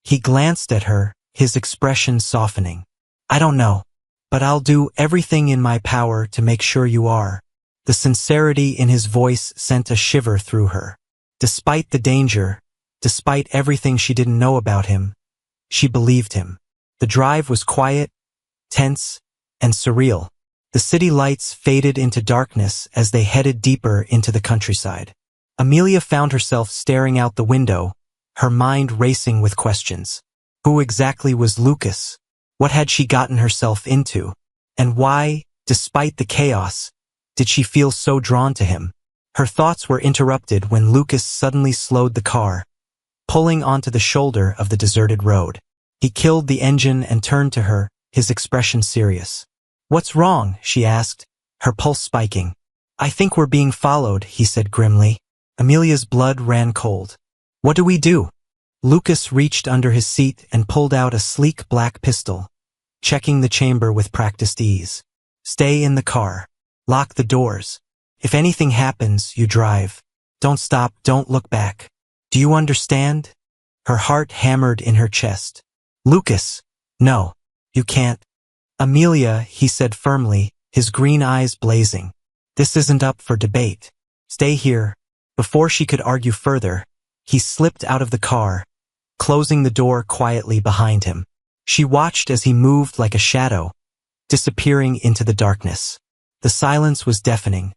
He glanced at her, his expression softening. I don't know, but I'll do everything in my power to make sure you are. The sincerity in his voice sent a shiver through her. Despite the danger, despite everything she didn't know about him, she believed him. The drive was quiet, tense, and surreal. The city lights faded into darkness as they headed deeper into the countryside. Amelia found herself staring out the window, her mind racing with questions. Who exactly was Lucas? What had she gotten herself into? And why, despite the chaos, did she feel so drawn to him? Her thoughts were interrupted when Lucas suddenly slowed the car, pulling onto the shoulder of the deserted road. He killed the engine and turned to her, his expression serious. What's wrong? She asked, her pulse spiking. I think we're being followed, he said grimly. Amelia's blood ran cold. What do we do? Lucas reached under his seat and pulled out a sleek black pistol, checking the chamber with practiced ease. Stay in the car. Lock the doors. If anything happens, you drive. Don't stop, don't look back. Do you understand? Her heart hammered in her chest. Lucas, no, you can't. Amelia, he said firmly, his green eyes blazing. This isn't up for debate. Stay here. Before she could argue further, he slipped out of the car, closing the door quietly behind him. She watched as he moved like a shadow, disappearing into the darkness. The silence was deafening,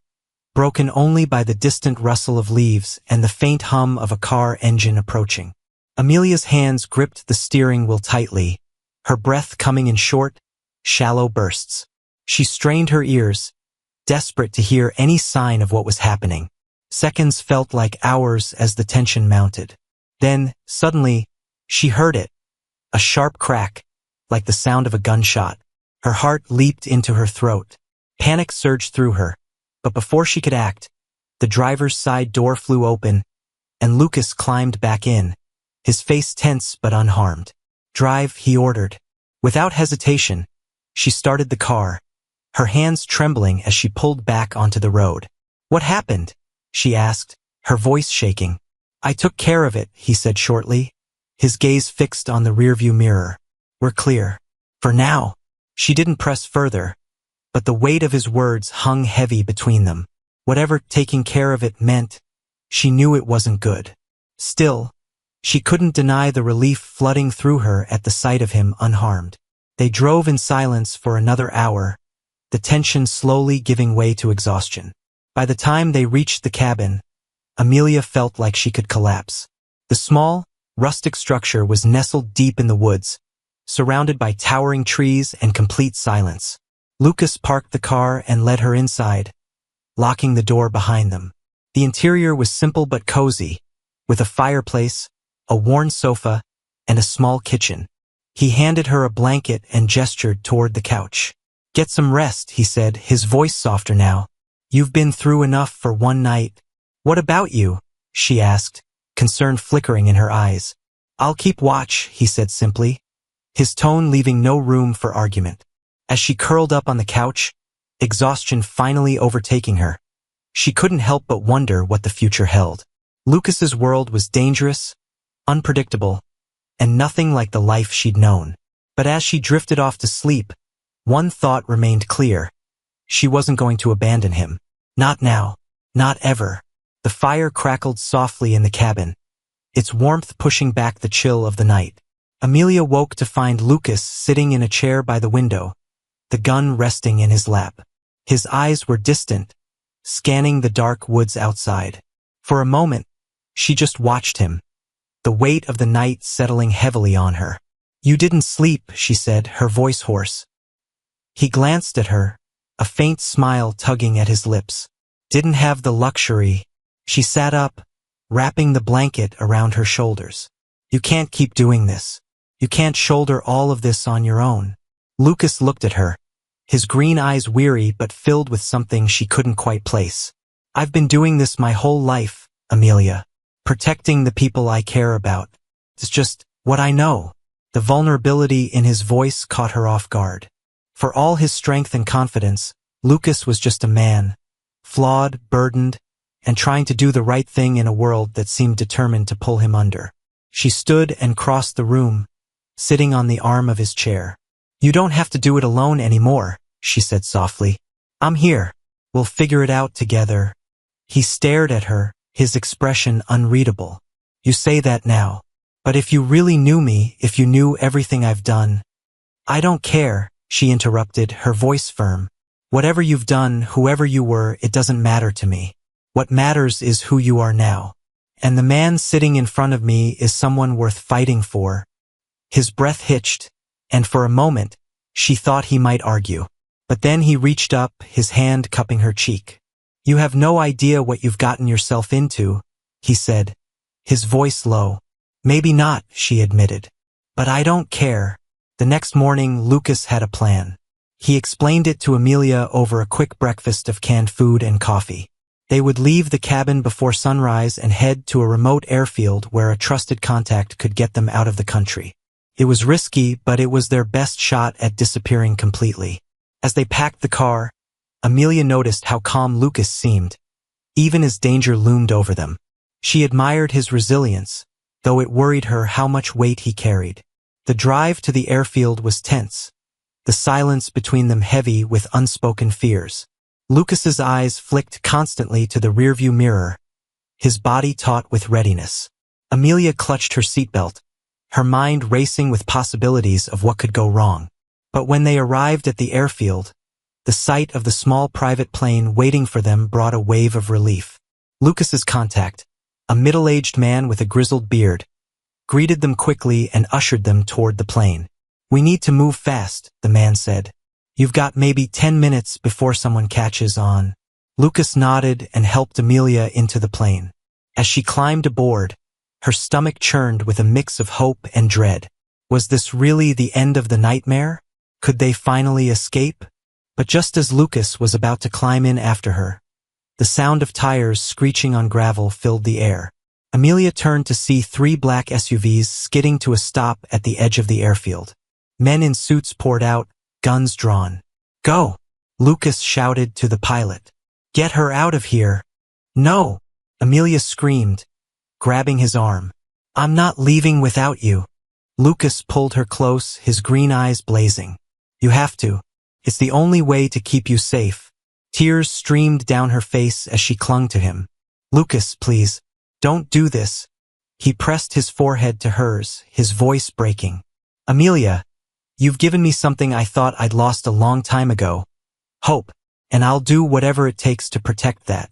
broken only by the distant rustle of leaves and the faint hum of a car engine approaching. Amelia's hands gripped the steering wheel tightly, her breath coming in short, shallow bursts. She strained her ears, desperate to hear any sign of what was happening. Seconds felt like hours as the tension mounted. Then, suddenly, she heard it. A sharp crack, like the sound of a gunshot. Her heart leaped into her throat. Panic surged through her, but before she could act, the driver's side door flew open, and Lucas climbed back in, his face tense but unharmed. Drive, he ordered. Without hesitation, she started the car, her hands trembling as she pulled back onto the road. What happened? She asked, her voice shaking. I took care of it, he said shortly, his gaze fixed on the rearview mirror. We're clear. For now. She didn't press further, but the weight of his words hung heavy between them. Whatever taking care of it meant, she knew it wasn't good. Still, she couldn't deny the relief flooding through her at the sight of him unharmed. They drove in silence for another hour, the tension slowly giving way to exhaustion. By the time they reached the cabin, Amelia felt like she could collapse. The small, rustic structure was nestled deep in the woods, surrounded by towering trees and complete silence. Lucas parked the car and led her inside, locking the door behind them. The interior was simple but cozy, with a fireplace, a worn sofa, and a small kitchen. He handed her a blanket and gestured toward the couch. Get some rest, he said, his voice softer now. You've been through enough for one night. What about you? She asked, concern flickering in her eyes. I'll keep watch, he said simply, his tone leaving no room for argument. As she curled up on the couch, exhaustion finally overtaking her, she couldn't help but wonder what the future held. Lucas's world was dangerous, unpredictable, and nothing like the life she'd known. But as she drifted off to sleep, one thought remained clear. She wasn't going to abandon him. Not now. Not ever. The fire crackled softly in the cabin, its warmth pushing back the chill of the night. Amelia woke to find Lucas sitting in a chair by the window, the gun resting in his lap. His eyes were distant, scanning the dark woods outside. For a moment, she just watched him, the weight of the night settling heavily on her. You didn't sleep, she said, her voice hoarse. He glanced at her, a faint smile tugging at his lips. Didn't have the luxury. She sat up, wrapping the blanket around her shoulders. You can't keep doing this. You can't shoulder all of this on your own. Lucas looked at her, his green eyes weary but filled with something she couldn't quite place. I've been doing this my whole life, Amelia. Protecting the people I care about. It's just what I know. The vulnerability in his voice caught her off guard. For all his strength and confidence, Lucas was just a man, flawed, burdened, and trying to do the right thing in a world that seemed determined to pull him under. She stood and crossed the room, sitting on the arm of his chair. You don't have to do it alone anymore, she said softly. I'm here. We'll figure it out together. He stared at her, his expression unreadable. You say that now. But if you really knew me, if you knew everything I've done. I don't care, she interrupted, her voice firm. Whatever you've done, whoever you were, it doesn't matter to me. What matters is who you are now. And the man sitting in front of me is someone worth fighting for. His breath hitched, and for a moment, she thought he might argue. But then he reached up, his hand cupping her cheek. You have no idea what you've gotten yourself into, he said, his voice low. Maybe not, she admitted. But I don't care. The next morning, Lucas had a plan. He explained it to Amelia over a quick breakfast of canned food and coffee. They would leave the cabin before sunrise and head to a remote airfield where a trusted contact could get them out of the country. It was risky, but it was their best shot at disappearing completely. As they packed the car, Amelia noticed how calm Lucas seemed, even as danger loomed over them. She admired his resilience, though it worried her how much weight he carried. The drive to the airfield was tense, the silence between them heavy with unspoken fears. Lucas's eyes flicked constantly to the rearview mirror, his body taut with readiness. Amelia clutched her seatbelt, her mind racing with possibilities of what could go wrong. But when they arrived at the airfield, the sight of the small private plane waiting for them brought a wave of relief. Lucas's contact, a middle-aged man with a grizzled beard, greeted them quickly and ushered them toward the plane. "We need to move fast," the man said. "You've got maybe 10 minutes before someone catches on." Lucas nodded and helped Amelia into the plane. As she climbed aboard, her stomach churned with a mix of hope and dread. Was this really the end of the nightmare? Could they finally escape? But just as Lucas was about to climb in after her, the sound of tires screeching on gravel filled the air. Amelia turned to see 3 black SUVs skidding to a stop at the edge of the airfield. Men in suits poured out, guns drawn. "Go!" Lucas shouted to the pilot. "Get her out of here!" "No!" Amelia screamed, grabbing his arm. "I'm not leaving without you." Lucas pulled her close, his green eyes blazing. "You have to. It's the only way to keep you safe." Tears streamed down her face as she clung to him. "Lucas, please, don't do this." He pressed his forehead to hers, his voice breaking. "Amelia, you've given me something I thought I'd lost a long time ago. Hope. And I'll do whatever it takes to protect that.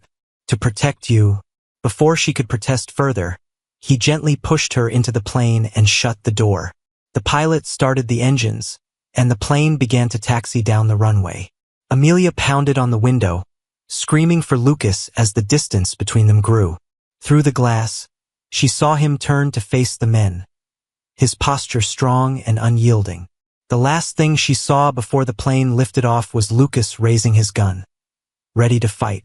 To protect you." Before she could protest further, he gently pushed her into the plane and shut the door. The pilot started the engines, and the plane began to taxi down the runway. Amelia pounded on the window, screaming for Lucas as the distance between them grew. Through the glass, she saw him turn to face the men, his posture strong and unyielding. The last thing she saw before the plane lifted off was Lucas raising his gun, ready to fight.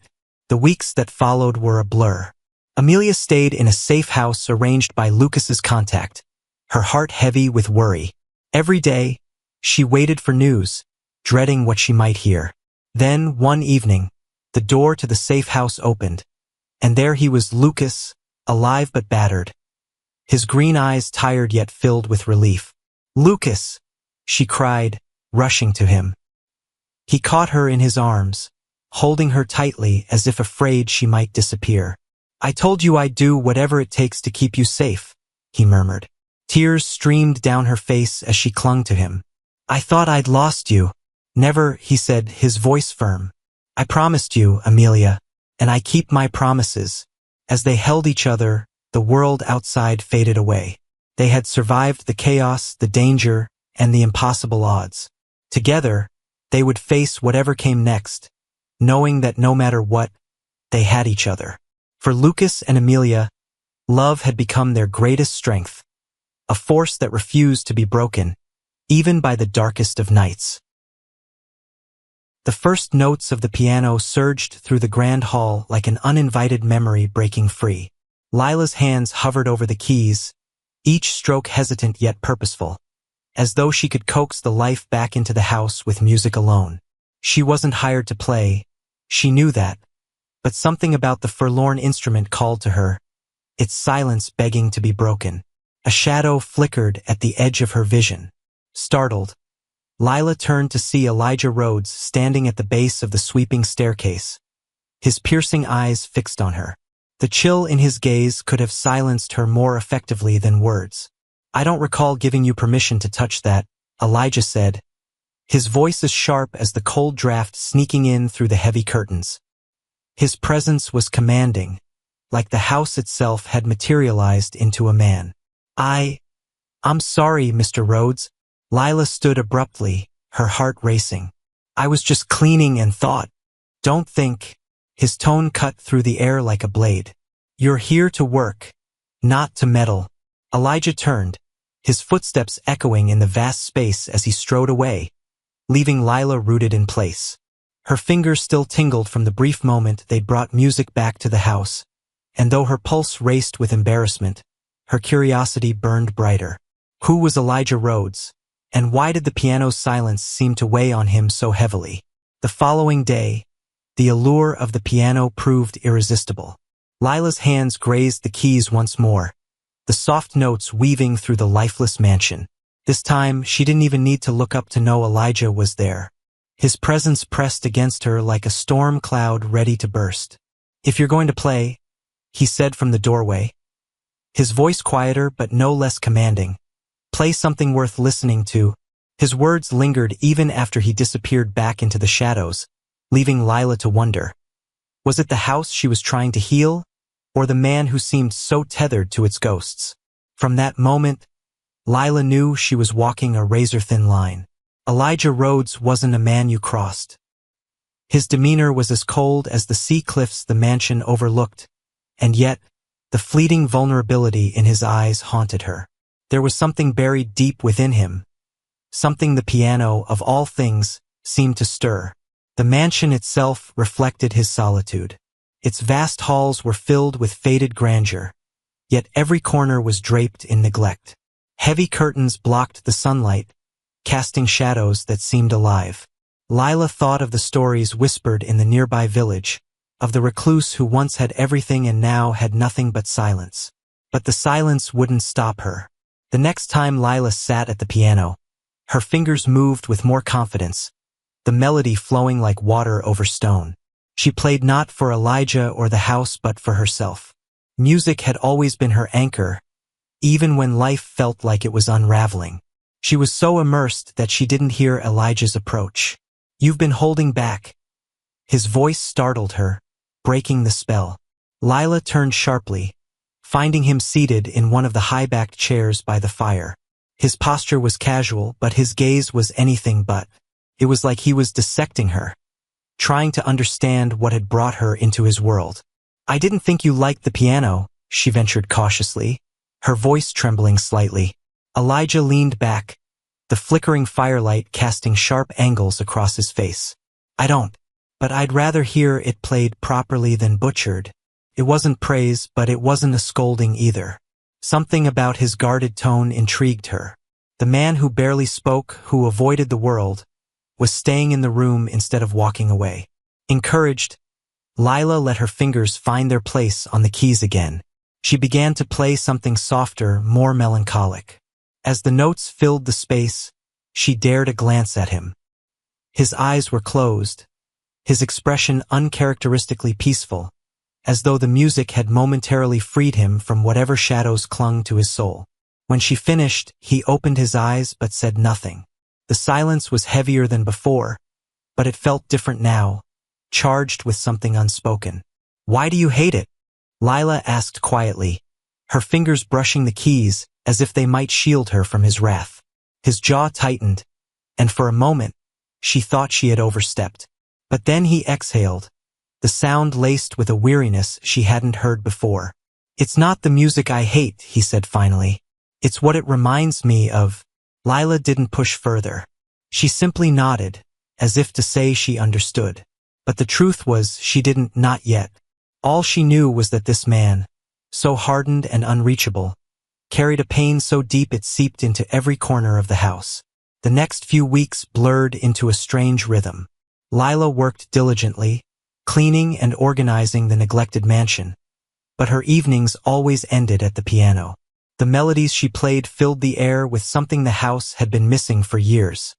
The weeks that followed were a blur. Amelia stayed in a safe house arranged by Lucas's contact, her heart heavy with worry. Every day, she waited for news, dreading what she might hear. Then, one evening, the door to the safe house opened, and there he was, Lucas, alive but battered, his green eyes tired yet filled with relief. "Lucas!" she cried, rushing to him. He caught her in his arms, holding her tightly as if afraid she might disappear. "I told you I'd do whatever it takes to keep you safe," he murmured. Tears streamed down her face as she clung to him. "I thought I'd lost you." "Never," he said, his voice firm. "I promised you, Amelia, and I keep my promises." As they held each other, the world outside faded away. They had survived the chaos, the danger, and the impossible odds. Together, they would face whatever came next, knowing that no matter what, they had each other. For Lucas and Amelia, love had become their greatest strength, a force that refused to be broken, even by the darkest of nights. The first notes of the piano surged through the grand hall like an uninvited memory breaking free. Lila's hands hovered over the keys, each stroke hesitant yet purposeful, as though she could coax the life back into the house with music alone. She wasn't hired to play, she knew that, but something about the forlorn instrument called to her, its silence begging to be broken. A shadow flickered at the edge of her vision. Startled, Lila turned to see Elijah Rhodes standing at the base of the sweeping staircase, his piercing eyes fixed on her. The chill in his gaze could have silenced her more effectively than words. "I don't recall giving you permission to touch that," Elijah said, his voice as sharp as the cold draft sneaking in through the heavy curtains. His presence was commanding, like the house itself had materialized into a man. I'm sorry, Mr. Rhodes." Lila stood abruptly, her heart racing. "I was just cleaning and thought." "Don't think." His tone cut through the air like a blade. "You're here to work, not to meddle." Elijah turned, his footsteps echoing in the vast space as he strode away, leaving Lila rooted in place. Her fingers still tingled from the brief moment they'd brought music back to the house, and though her pulse raced with embarrassment, her curiosity burned brighter. Who was Elijah Rhodes, and why did the piano's silence seem to weigh on him so heavily? The following day, the allure of the piano proved irresistible. Lila's hands grazed the keys once more, the soft notes weaving through the lifeless mansion. This time, she didn't even need to look up to know Elijah was there. His presence pressed against her like a storm cloud ready to burst. "If you're going to play," he said from the doorway, his voice quieter but no less commanding, "play something worth listening to." His words lingered even after he disappeared back into the shadows, leaving Lila to wonder. Was it the house she was trying to heal, or the man who seemed so tethered to its ghosts? From that moment, Lila knew she was walking a razor-thin line. Elijah Rhodes wasn't a man you crossed. His demeanor was as cold as the sea cliffs the mansion overlooked, and yet, the fleeting vulnerability in his eyes haunted her. There was something buried deep within him, something the piano, of all things, seemed to stir. The mansion itself reflected his solitude. Its vast halls were filled with faded grandeur, yet every corner was draped in neglect. Heavy curtains blocked the sunlight, casting shadows that seemed alive. Lila thought of the stories whispered in the nearby village, of the recluse who once had everything and now had nothing but silence. But the silence wouldn't stop her. The next time Lila sat at the piano, her fingers moved with more confidence, the melody flowing like water over stone. She played not for Elijah or the house but for herself. Music had always been her anchor, even when life felt like it was unraveling. She was so immersed that she didn't hear Elijah's approach. "You've been holding back." His voice startled her, breaking the spell. Lila turned sharply, finding him seated in one of the high-backed chairs by the fire. His posture was casual, but his gaze was anything but. It was like he was dissecting her, trying to understand what had brought her into his world. "I didn't think you liked the piano," she ventured cautiously, her voice trembling slightly. Elijah leaned back, the flickering firelight casting sharp angles across his face. "I don't. But I'd rather hear it played properly than butchered." It wasn't praise, but it wasn't a scolding either. Something about his guarded tone intrigued her. The man who barely spoke, who avoided the world, was staying in the room instead of walking away. Encouraged, Lila let her fingers find their place on the keys again. She began to play something softer, more melancholic. As the notes filled the space, she dared a glance at him. His eyes were closed, his expression uncharacteristically peaceful, as though the music had momentarily freed him from whatever shadows clung to his soul. When she finished, he opened his eyes but said nothing. The silence was heavier than before, but it felt different now, charged with something unspoken. "Why do you hate it?" Lila asked quietly, her fingers brushing the keys as if they might shield her from his wrath. His jaw tightened, and for a moment, she thought she had overstepped. But then he exhaled, the sound laced with a weariness she hadn't heard before. "It's not the music I hate," he said finally. "It's what it reminds me of." Lila didn't push further. She simply nodded, as if to say she understood. But the truth was she didn't, not yet. All she knew was that this man, so hardened and unreachable, carried a pain so deep it seeped into every corner of the house. The next few weeks blurred into a strange rhythm. Lila worked diligently, cleaning and organizing the neglected mansion, but her evenings always ended at the piano. The melodies she played filled the air with something the house had been missing for years: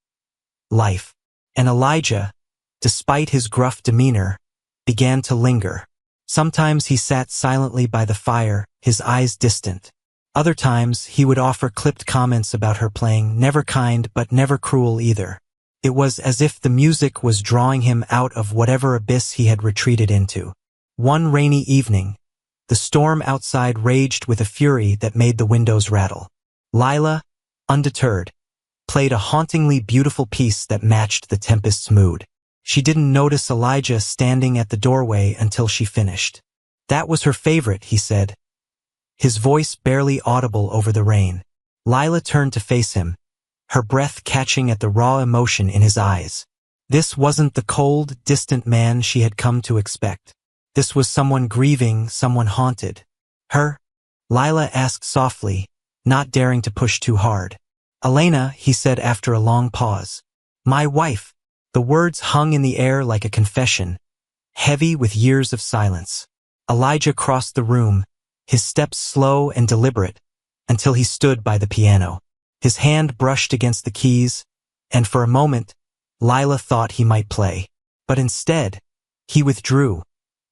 life. And Elijah, despite his gruff demeanor, began to linger. Sometimes he sat silently by the fire, his eyes distant. Other times he would offer clipped comments about her playing, never kind but never cruel either. It was as if the music was drawing him out of whatever abyss he had retreated into. One rainy evening, the storm outside raged with a fury that made the windows rattle. Lila, undeterred, played a hauntingly beautiful piece that matched the tempest's mood. She didn't notice Elijah standing at the doorway until she finished. "That was her favorite," he said, his voice barely audible over the rain. Lila turned to face him, her breath catching at the raw emotion in his eyes. This wasn't the cold, distant man she had come to expect. This was someone grieving, someone haunted. Her? Lila asked softly, not daring to push too hard. Elena, he said after a long pause. My wife. The words hung in the air like a confession, heavy with years of silence. Elijah crossed the room, his steps slow and deliberate, until he stood by the piano. His hand brushed against the keys, and for a moment, Lila thought he might play. But instead, he withdrew,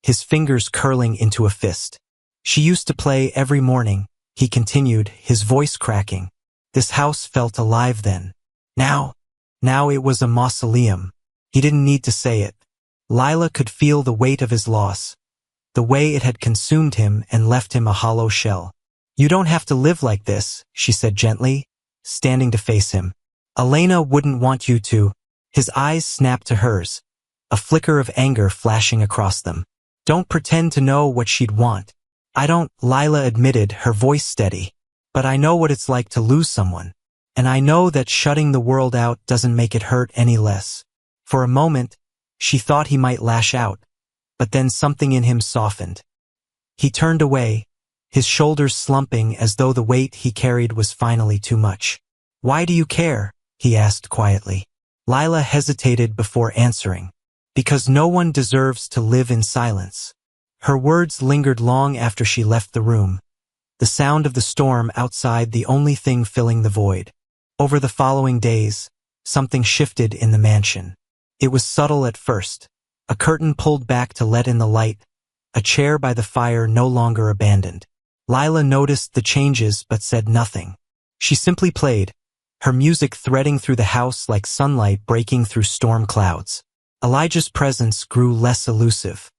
his fingers curling into a fist. She used to play every morning, he continued, his voice cracking. This house felt alive then. Now it was a mausoleum. He didn't need to say it. Lila could feel the weight of his loss, the way it had consumed him and left him a hollow shell. You don't have to live like this, she said gently, standing to face him. Elena wouldn't want you to. His eyes snapped to hers, a flicker of anger flashing across them. Don't pretend to know what she'd want. I don't, Lila admitted, her voice steady. But I know what it's like to lose someone. And I know that shutting the world out doesn't make it hurt any less. For a moment, she thought he might lash out, but then something in him softened. He turned away, his shoulders slumping as though the weight he carried was finally too much. Why do you care? He asked quietly. Lila hesitated before answering. Because no one deserves to live in silence. Her words lingered long after she left the room, the sound of the storm outside the only thing filling the void. Over the following days, something shifted in the mansion. It was subtle at first, a curtain pulled back to let in the light, a chair by the fire no longer abandoned. Lila noticed the changes but said nothing. She simply played, her music threading through the house like sunlight breaking through storm clouds. Elijah's presence grew less elusive.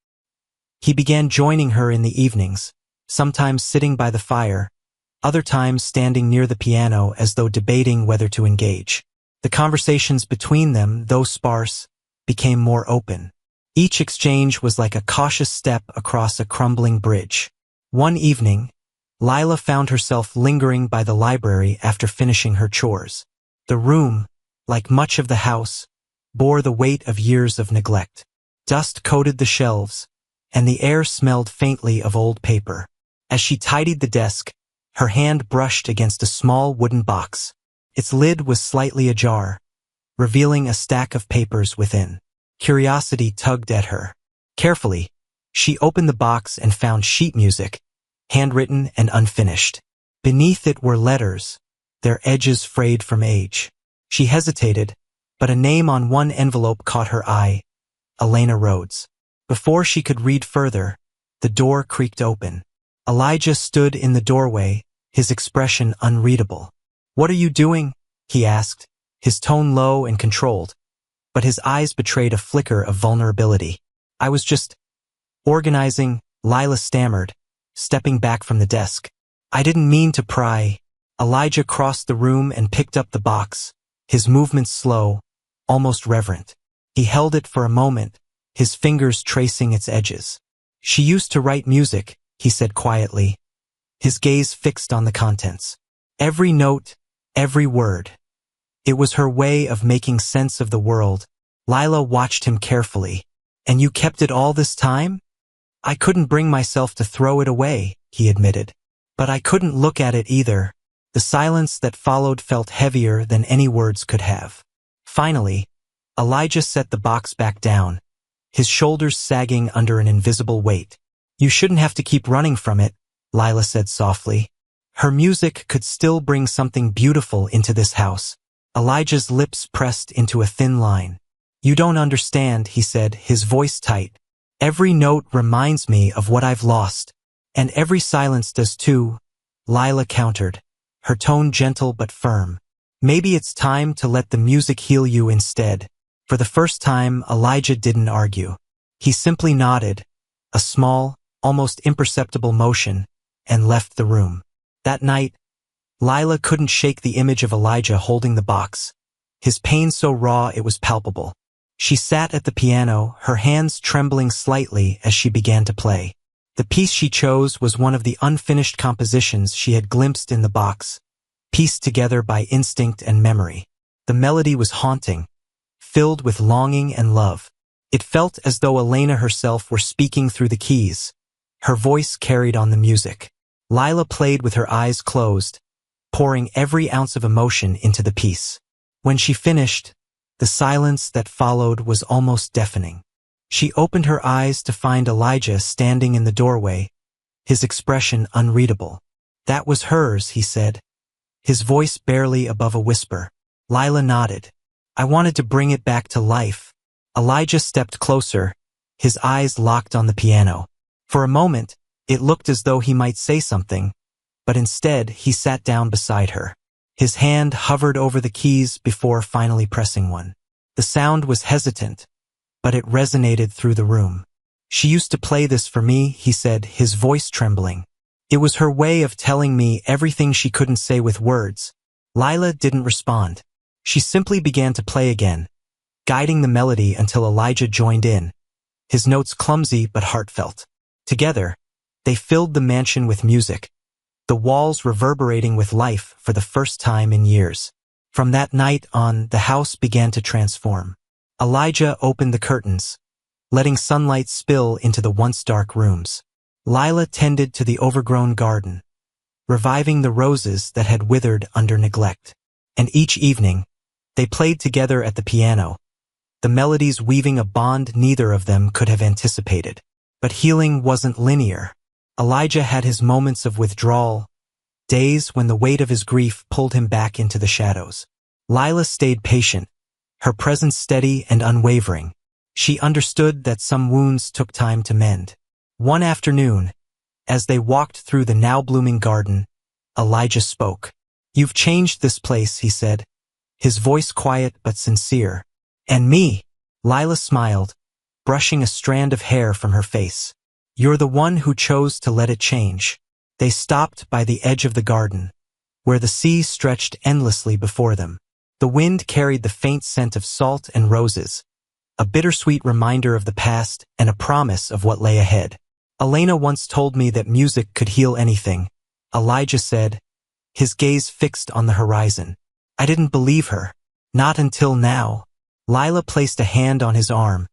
He began joining her in the evenings, sometimes sitting by the fire, other times standing near the piano as though debating whether to engage. The conversations between them, though sparse, became more open. Each exchange was like a cautious step across a crumbling bridge. One evening, Lila found herself lingering by the library after finishing her chores. The room, like much of the house, bore the weight of years of neglect. Dust coated the shelves, and the air smelled faintly of old paper. As she tidied the desk, her hand brushed against a small wooden box. Its lid was slightly ajar, revealing a stack of papers within. Curiosity tugged at her. Carefully, she opened the box and found sheet music, handwritten and unfinished. Beneath it were letters, their edges frayed from age. She hesitated, but a name on one envelope caught her eye, Elena Rhodes. Before she could read further, the door creaked open. Elijah stood in the doorway, his expression unreadable. What are you doing? He asked, his tone low and controlled, but his eyes betrayed a flicker of vulnerability. I was just organizing, Lila stammered, stepping back from the desk. I didn't mean to pry. Elijah crossed the room and picked up the box, his movements slow, almost reverent. He held it for a moment, his fingers tracing its edges. She used to write music, he said quietly, his gaze fixed on the contents. Every note, every word. It was her way of making sense of the world. Lila watched him carefully. And you kept it all this time? I couldn't bring myself to throw it away, he admitted. But I couldn't look at it either. The silence that followed felt heavier than any words could have. Finally, Elijah set the box back down, his shoulders sagging under an invisible weight. You shouldn't have to keep running from it, Lila said softly. Her music could still bring something beautiful into this house. Elijah's lips pressed into a thin line. You don't understand, he said, his voice tight. Every note reminds me of what I've lost. And every silence does too, Lila countered, her tone gentle but firm. Maybe it's time to let the music heal you instead. For the first time, Elijah didn't argue. He simply nodded, a small, almost imperceptible motion, and left the room. That night, Lila couldn't shake the image of Elijah holding the box, his pain so raw it was palpable. She sat at the piano, her hands trembling slightly as she began to play. The piece she chose was one of the unfinished compositions she had glimpsed in the box, pieced together by instinct and memory. The melody was haunting, filled with longing and love. It felt as though Elena herself were speaking through the keys. Her voice carried on the music. Lila played with her eyes closed, pouring every ounce of emotion into the piece. When she finished, the silence that followed was almost deafening. She opened her eyes to find Elijah standing in the doorway, his expression unreadable. "That was hers," he said, his voice barely above a whisper. Lila nodded. "I wanted to bring it back to life." Elijah stepped closer, his eyes locked on the piano. For a moment, it looked as though he might say something, but instead he sat down beside her. His hand hovered over the keys before finally pressing one. The sound was hesitant, but it resonated through the room. "She used to play this for me," he said, his voice trembling. "It was her way of telling me everything she couldn't say with words." Lila didn't respond. She simply began to play again, guiding the melody until Elijah joined in, his notes clumsy but heartfelt. Together, they filled the mansion with music, the walls reverberating with life for the first time in years. From that night on, the house began to transform. Elijah opened the curtains, letting sunlight spill into the once dark rooms. Lila tended to the overgrown garden, reviving the roses that had withered under neglect. And each evening, they played together at the piano, the melodies weaving a bond neither of them could have anticipated. But healing wasn't linear. Elijah had his moments of withdrawal, days when the weight of his grief pulled him back into the shadows. Lila stayed patient, her presence steady and unwavering. She understood that some wounds took time to mend. One afternoon, as they walked through the now-blooming garden, Elijah spoke. "You've changed this place," he said, his voice quiet but sincere. "And me," Lila smiled, brushing a strand of hair from her face. "You're the one who chose to let it change." They stopped by the edge of the garden, where the sea stretched endlessly before them. The wind carried the faint scent of salt and roses, a bittersweet reminder of the past and a promise of what lay ahead. "Elena once told me that music could heal anything," Elijah said, his gaze fixed on the horizon. "I didn't believe her. Not until now." Lila placed a hand on his arm,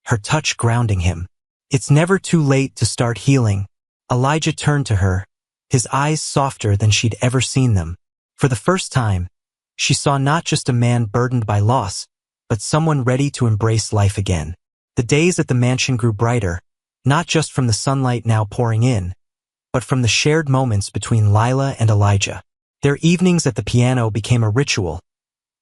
her touch grounding him. "It's never too late to start healing." Elijah turned to her, his eyes softer than she'd ever seen them. For the first time, she saw not just a man burdened by loss, but someone ready to embrace life again. The days at the mansion grew brighter, not just from the sunlight now pouring in, but from the shared moments between Lila and Elijah. Their evenings at the piano became a ritual,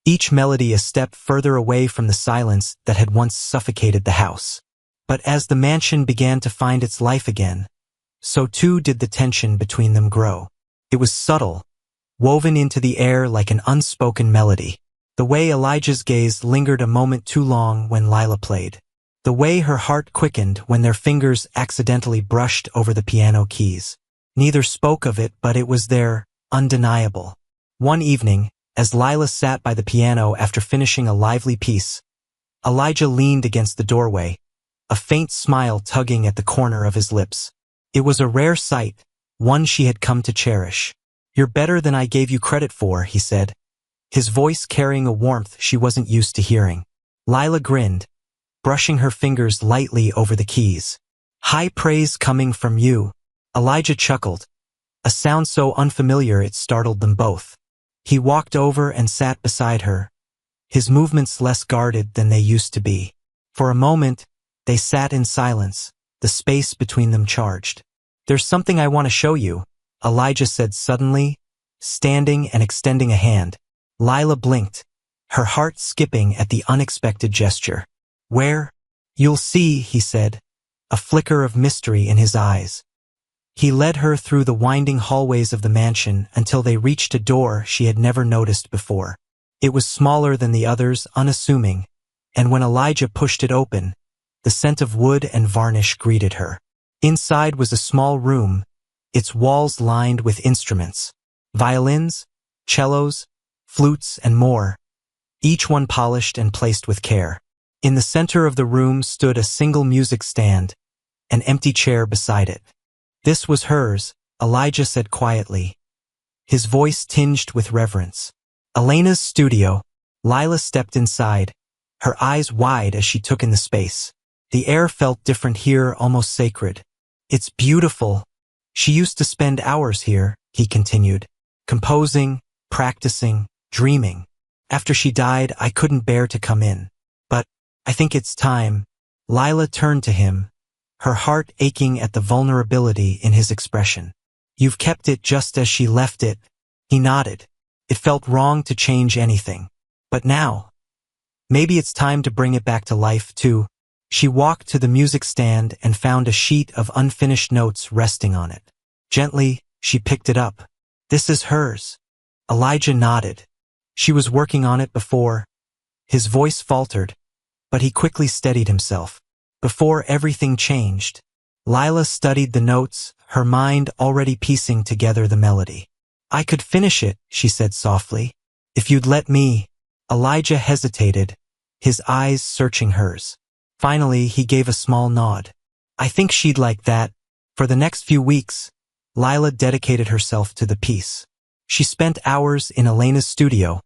each melody a step further away from the silence that had once suffocated the house. But as the mansion began to find its life again, so too did the tension between them grow. It was subtle, woven into the air like an unspoken melody. The way Elijah's gaze lingered a moment too long when Lila played. The way her heart quickened when their fingers accidentally brushed over the piano keys. Neither spoke of it, but it was there, undeniable. One evening, as Lila sat by the piano after finishing a lively piece, Elijah leaned against the doorway, a faint smile tugging at the corner of his lips. It was a rare sight, one she had come to cherish. "You're better than I gave you credit for," he said, his voice carrying a warmth she wasn't used to hearing. Lila grinned, brushing her fingers lightly over the keys. "High praise coming from you." Elijah chuckled, a sound so unfamiliar it startled them both. He walked over and sat beside her, his movements less guarded than they used to be. For a moment, they sat in silence, the space between them charged. "There's something I want to show you," Elijah said suddenly, standing and extending a hand. Lila blinked, her heart skipping at the unexpected gesture. "Where?" "You'll see," he said, a flicker of mystery in his eyes. He led her through the winding hallways of the mansion until they reached a door she had never noticed before. It was smaller than the others, unassuming, and when Elijah pushed it open, the scent of wood and varnish greeted her. Inside was a small room, its walls lined with instruments. Violins, cellos, flutes, and more, each one polished and placed with care. In the center of the room stood a single music stand, an empty chair beside it. "This was hers," Elijah said quietly, his voice tinged with reverence. "Elena's studio." Lila stepped inside, her eyes wide as she took in the space. The air felt different here, almost sacred. It's beautiful. She used to spend hours here, he continued, composing, practicing, dreaming. After she died, I couldn't bear to come in. But I think it's time. Lila turned to him, her heart aching at the vulnerability in his expression. You've kept it just as she left it. He nodded. It felt wrong to change anything. But now, maybe it's time to bring it back to life, too. She walked to the music stand and found a sheet of unfinished notes resting on it. Gently, she picked it up. This is hers. Elijah nodded. She was working on it before. His voice faltered, but he quickly steadied himself. Before everything changed, Lila studied the notes, her mind already piecing together the melody. I could finish it, she said softly. If you'd let me. Elijah hesitated, his eyes searching hers. Finally, he gave a small nod. I think she'd like that. For the next few weeks, Lila dedicated herself to the piece. She spent hours in Elena's studio,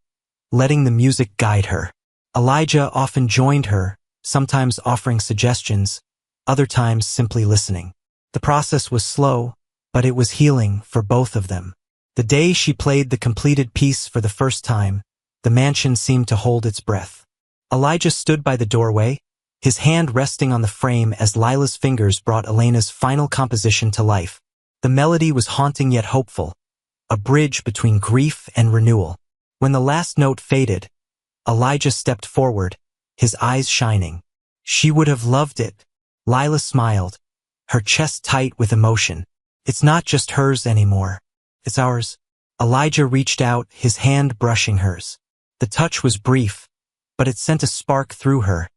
letting the music guide her. Elijah often joined her, sometimes offering suggestions, other times simply listening. The process was slow, but it was healing for both of them. The day she played the completed piece for the first time, the mansion seemed to hold its breath. Elijah stood by the doorway, his hand resting on the frame as Lila's fingers brought Elena's final composition to life. The melody was haunting yet hopeful, a bridge between grief and renewal. When the last note faded, Elijah stepped forward, his eyes shining. She would have loved it. Lila smiled, her chest tight with emotion. It's not just hers anymore. It's ours. Elijah reached out, his hand brushing hers. The touch was brief, but it sent a spark through her,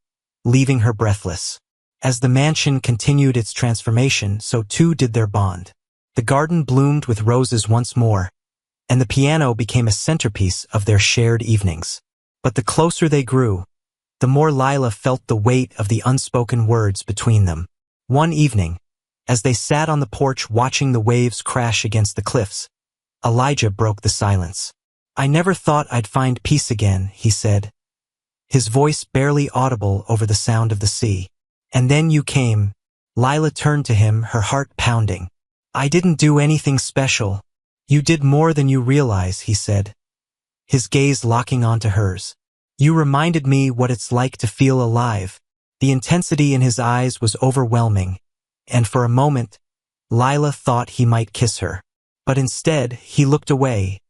leaving her breathless. As the mansion continued its transformation, so too did their bond. The garden bloomed with roses once more, and the piano became a centerpiece of their shared evenings. But the closer they grew, the more Lila felt the weight of the unspoken words between them. One evening, as they sat on the porch watching the waves crash against the cliffs, Elijah broke the silence. I never thought I'd find peace again, he said, his voice barely audible over the sound of the sea. And then you came. Lila turned to him, her heart pounding. I didn't do anything special. You did more than you realize, he said, his gaze locking onto hers. You reminded me what it's like to feel alive. The intensity in his eyes was overwhelming, and for a moment, Lila thought he might kiss her. But instead, he looked away,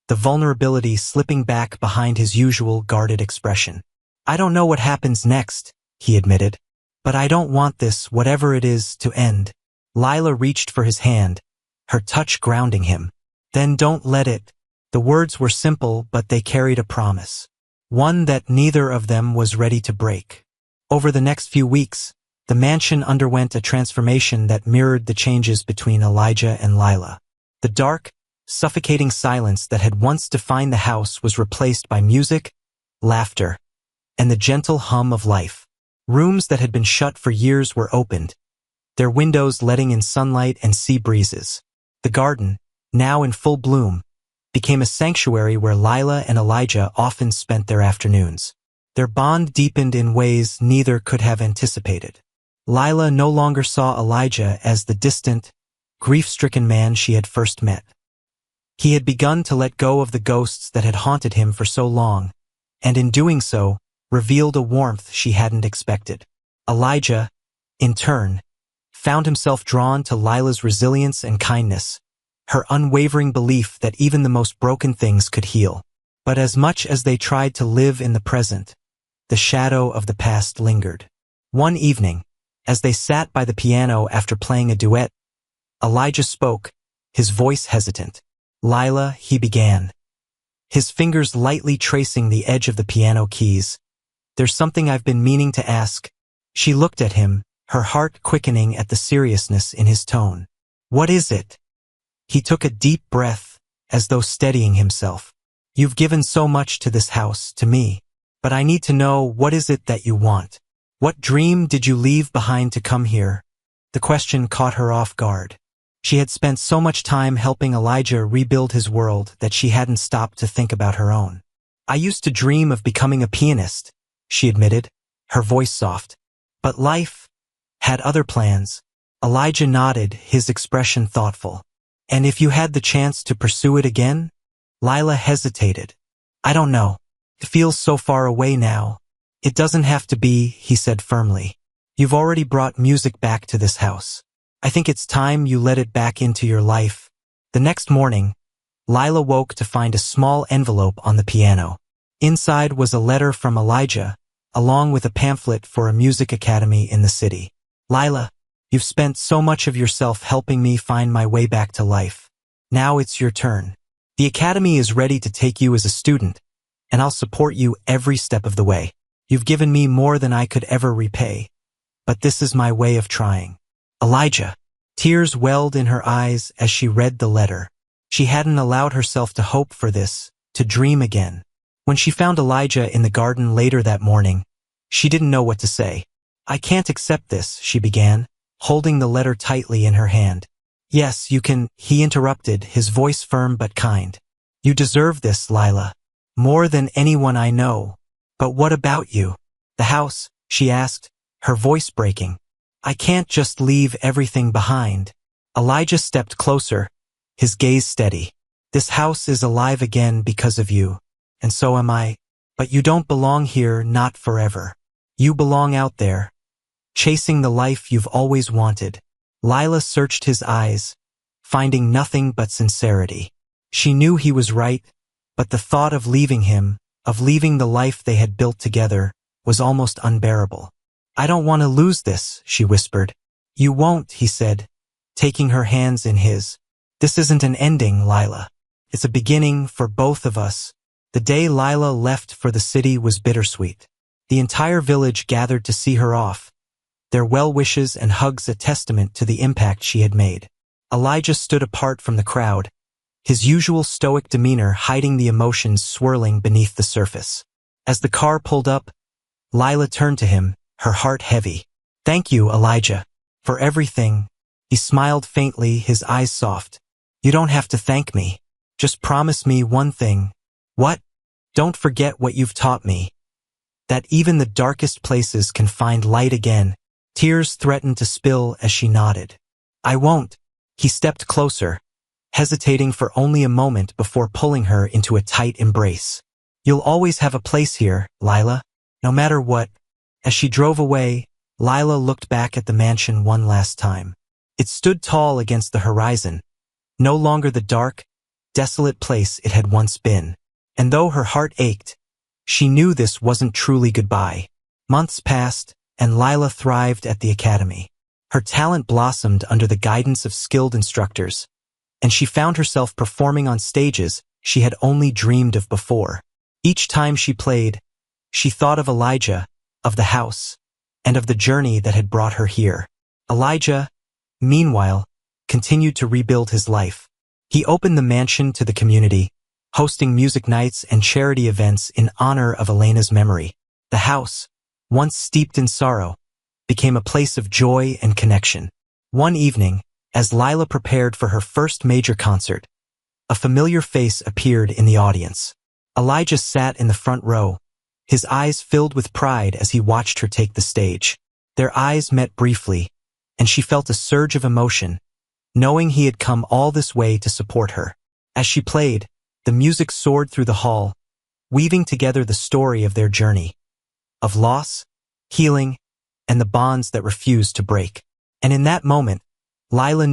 the vulnerability slipping back behind his usual guarded expression. I don't know what happens next, he admitted, but I don't want this, whatever it is, to end. Lila reached for his hand, her touch grounding him. Then don't let it. The words were simple, but they carried a promise. One that neither of them was ready to break. Over the next few weeks, the mansion underwent a transformation that mirrored the changes between Elijah and Lila. The dark, suffocating silence that had once defined the house was replaced by music, laughter, and the gentle hum of life. Rooms that had been shut for years were opened, their windows letting in sunlight and sea breezes. The garden, now in full bloom, became a sanctuary where Lila and Elijah often spent their afternoons. Their bond deepened in ways neither could have anticipated. Lila no longer saw Elijah as the distant, grief-stricken man she had first met. He had begun to let go of the ghosts that had haunted him for so long, and in doing so, revealed a warmth she hadn't expected. Elijah, in turn, found himself drawn to Lila's resilience and kindness, her unwavering belief that even the most broken things could heal. But as much as they tried to live in the present, the shadow of the past lingered. One evening, as they sat by the piano after playing a duet, Elijah spoke, his voice hesitant. Lila, he began, his fingers lightly tracing the edge of the piano keys. There's something I've been meaning to ask. She looked at him, her heart quickening at the seriousness in his tone. What is it? He took a deep breath, as though steadying himself. You've given so much to this house, to me. But I need to know, what is it that you want? What dream did you leave behind to come here? The question caught her off guard. She had spent so much time helping Elijah rebuild his world that she hadn't stopped to think about her own. I used to dream of becoming a pianist, she admitted, her voice soft. But life had other plans. Elijah nodded, his expression thoughtful. And if you had the chance to pursue it again? Lila hesitated. I don't know. It feels so far away now. It doesn't have to be, he said firmly. You've already brought music back to this house. I think it's time you let it back into your life. The next morning, Lila woke to find a small envelope on the piano. Inside was a letter from Elijah, along with a pamphlet for a music academy in the city. Lila, you've spent so much of yourself helping me find my way back to life. Now it's your turn. The academy is ready to take you as a student, and I'll support you every step of the way. You've given me more than I could ever repay, but this is my way of trying. Elijah. Tears welled in her eyes as she read the letter. She hadn't allowed herself to hope for this, to dream again. When she found Elijah in the garden later that morning, she didn't know what to say. I can't accept this, she began, holding the letter tightly in her hand. Yes, you can, he interrupted, his voice firm but kind. You deserve this, Lila. More than anyone I know. But what about you? The house, she asked, her voice breaking. I can't just leave everything behind. Elijah stepped closer, his gaze steady. This house is alive again because of you, and so am I. But you don't belong here, not forever. You belong out there, chasing the life you've always wanted. Lila searched his eyes, finding nothing but sincerity. She knew he was right, but the thought of leaving him, of leaving the life they had built together, was almost unbearable. I don't want to lose this, she whispered. You won't, he said, taking her hands in his. This isn't an ending, Lila. It's a beginning for both of us. The day Lila left for the city was bittersweet. The entire village gathered to see her off, their well wishes and hugs a testament to the impact she had made. Elijah stood apart from the crowd, his usual stoic demeanor hiding the emotions swirling beneath the surface. As the car pulled up, Lila turned to him, her heart heavy. Thank you, Elijah, for everything. He smiled faintly, his eyes soft. You don't have to thank me. Just promise me one thing. What? Don't forget what you've taught me. That even the darkest places can find light again. Tears threatened to spill as she nodded. I won't. He stepped closer, hesitating for only a moment before pulling her into a tight embrace. You'll always have a place here, Lila, no matter what. As she drove away, Lila looked back at the mansion one last time. It stood tall against the horizon, no longer the dark, desolate place it had once been. And though her heart ached, she knew this wasn't truly goodbye. Months passed, and Lila thrived at the academy. Her talent blossomed under the guidance of skilled instructors, and she found herself performing on stages she had only dreamed of before. Each time she played, she thought of Elijah, of the house, and of the journey that had brought her here. Elijah, meanwhile, continued to rebuild his life. He opened the mansion to the community, hosting music nights and charity events in honor of Elena's memory. The house, once steeped in sorrow, became a place of joy and connection. One evening, as Lila prepared for her first major concert, a familiar face appeared in the audience. Elijah sat in the front row, his eyes filled with pride as he watched her take the stage. Their eyes met briefly, and she felt a surge of emotion, knowing he had come all this way to support her. As she played, the music soared through the hall, weaving together the story of their journey, of loss, healing, and the bonds that refused to break. And in that moment, Lila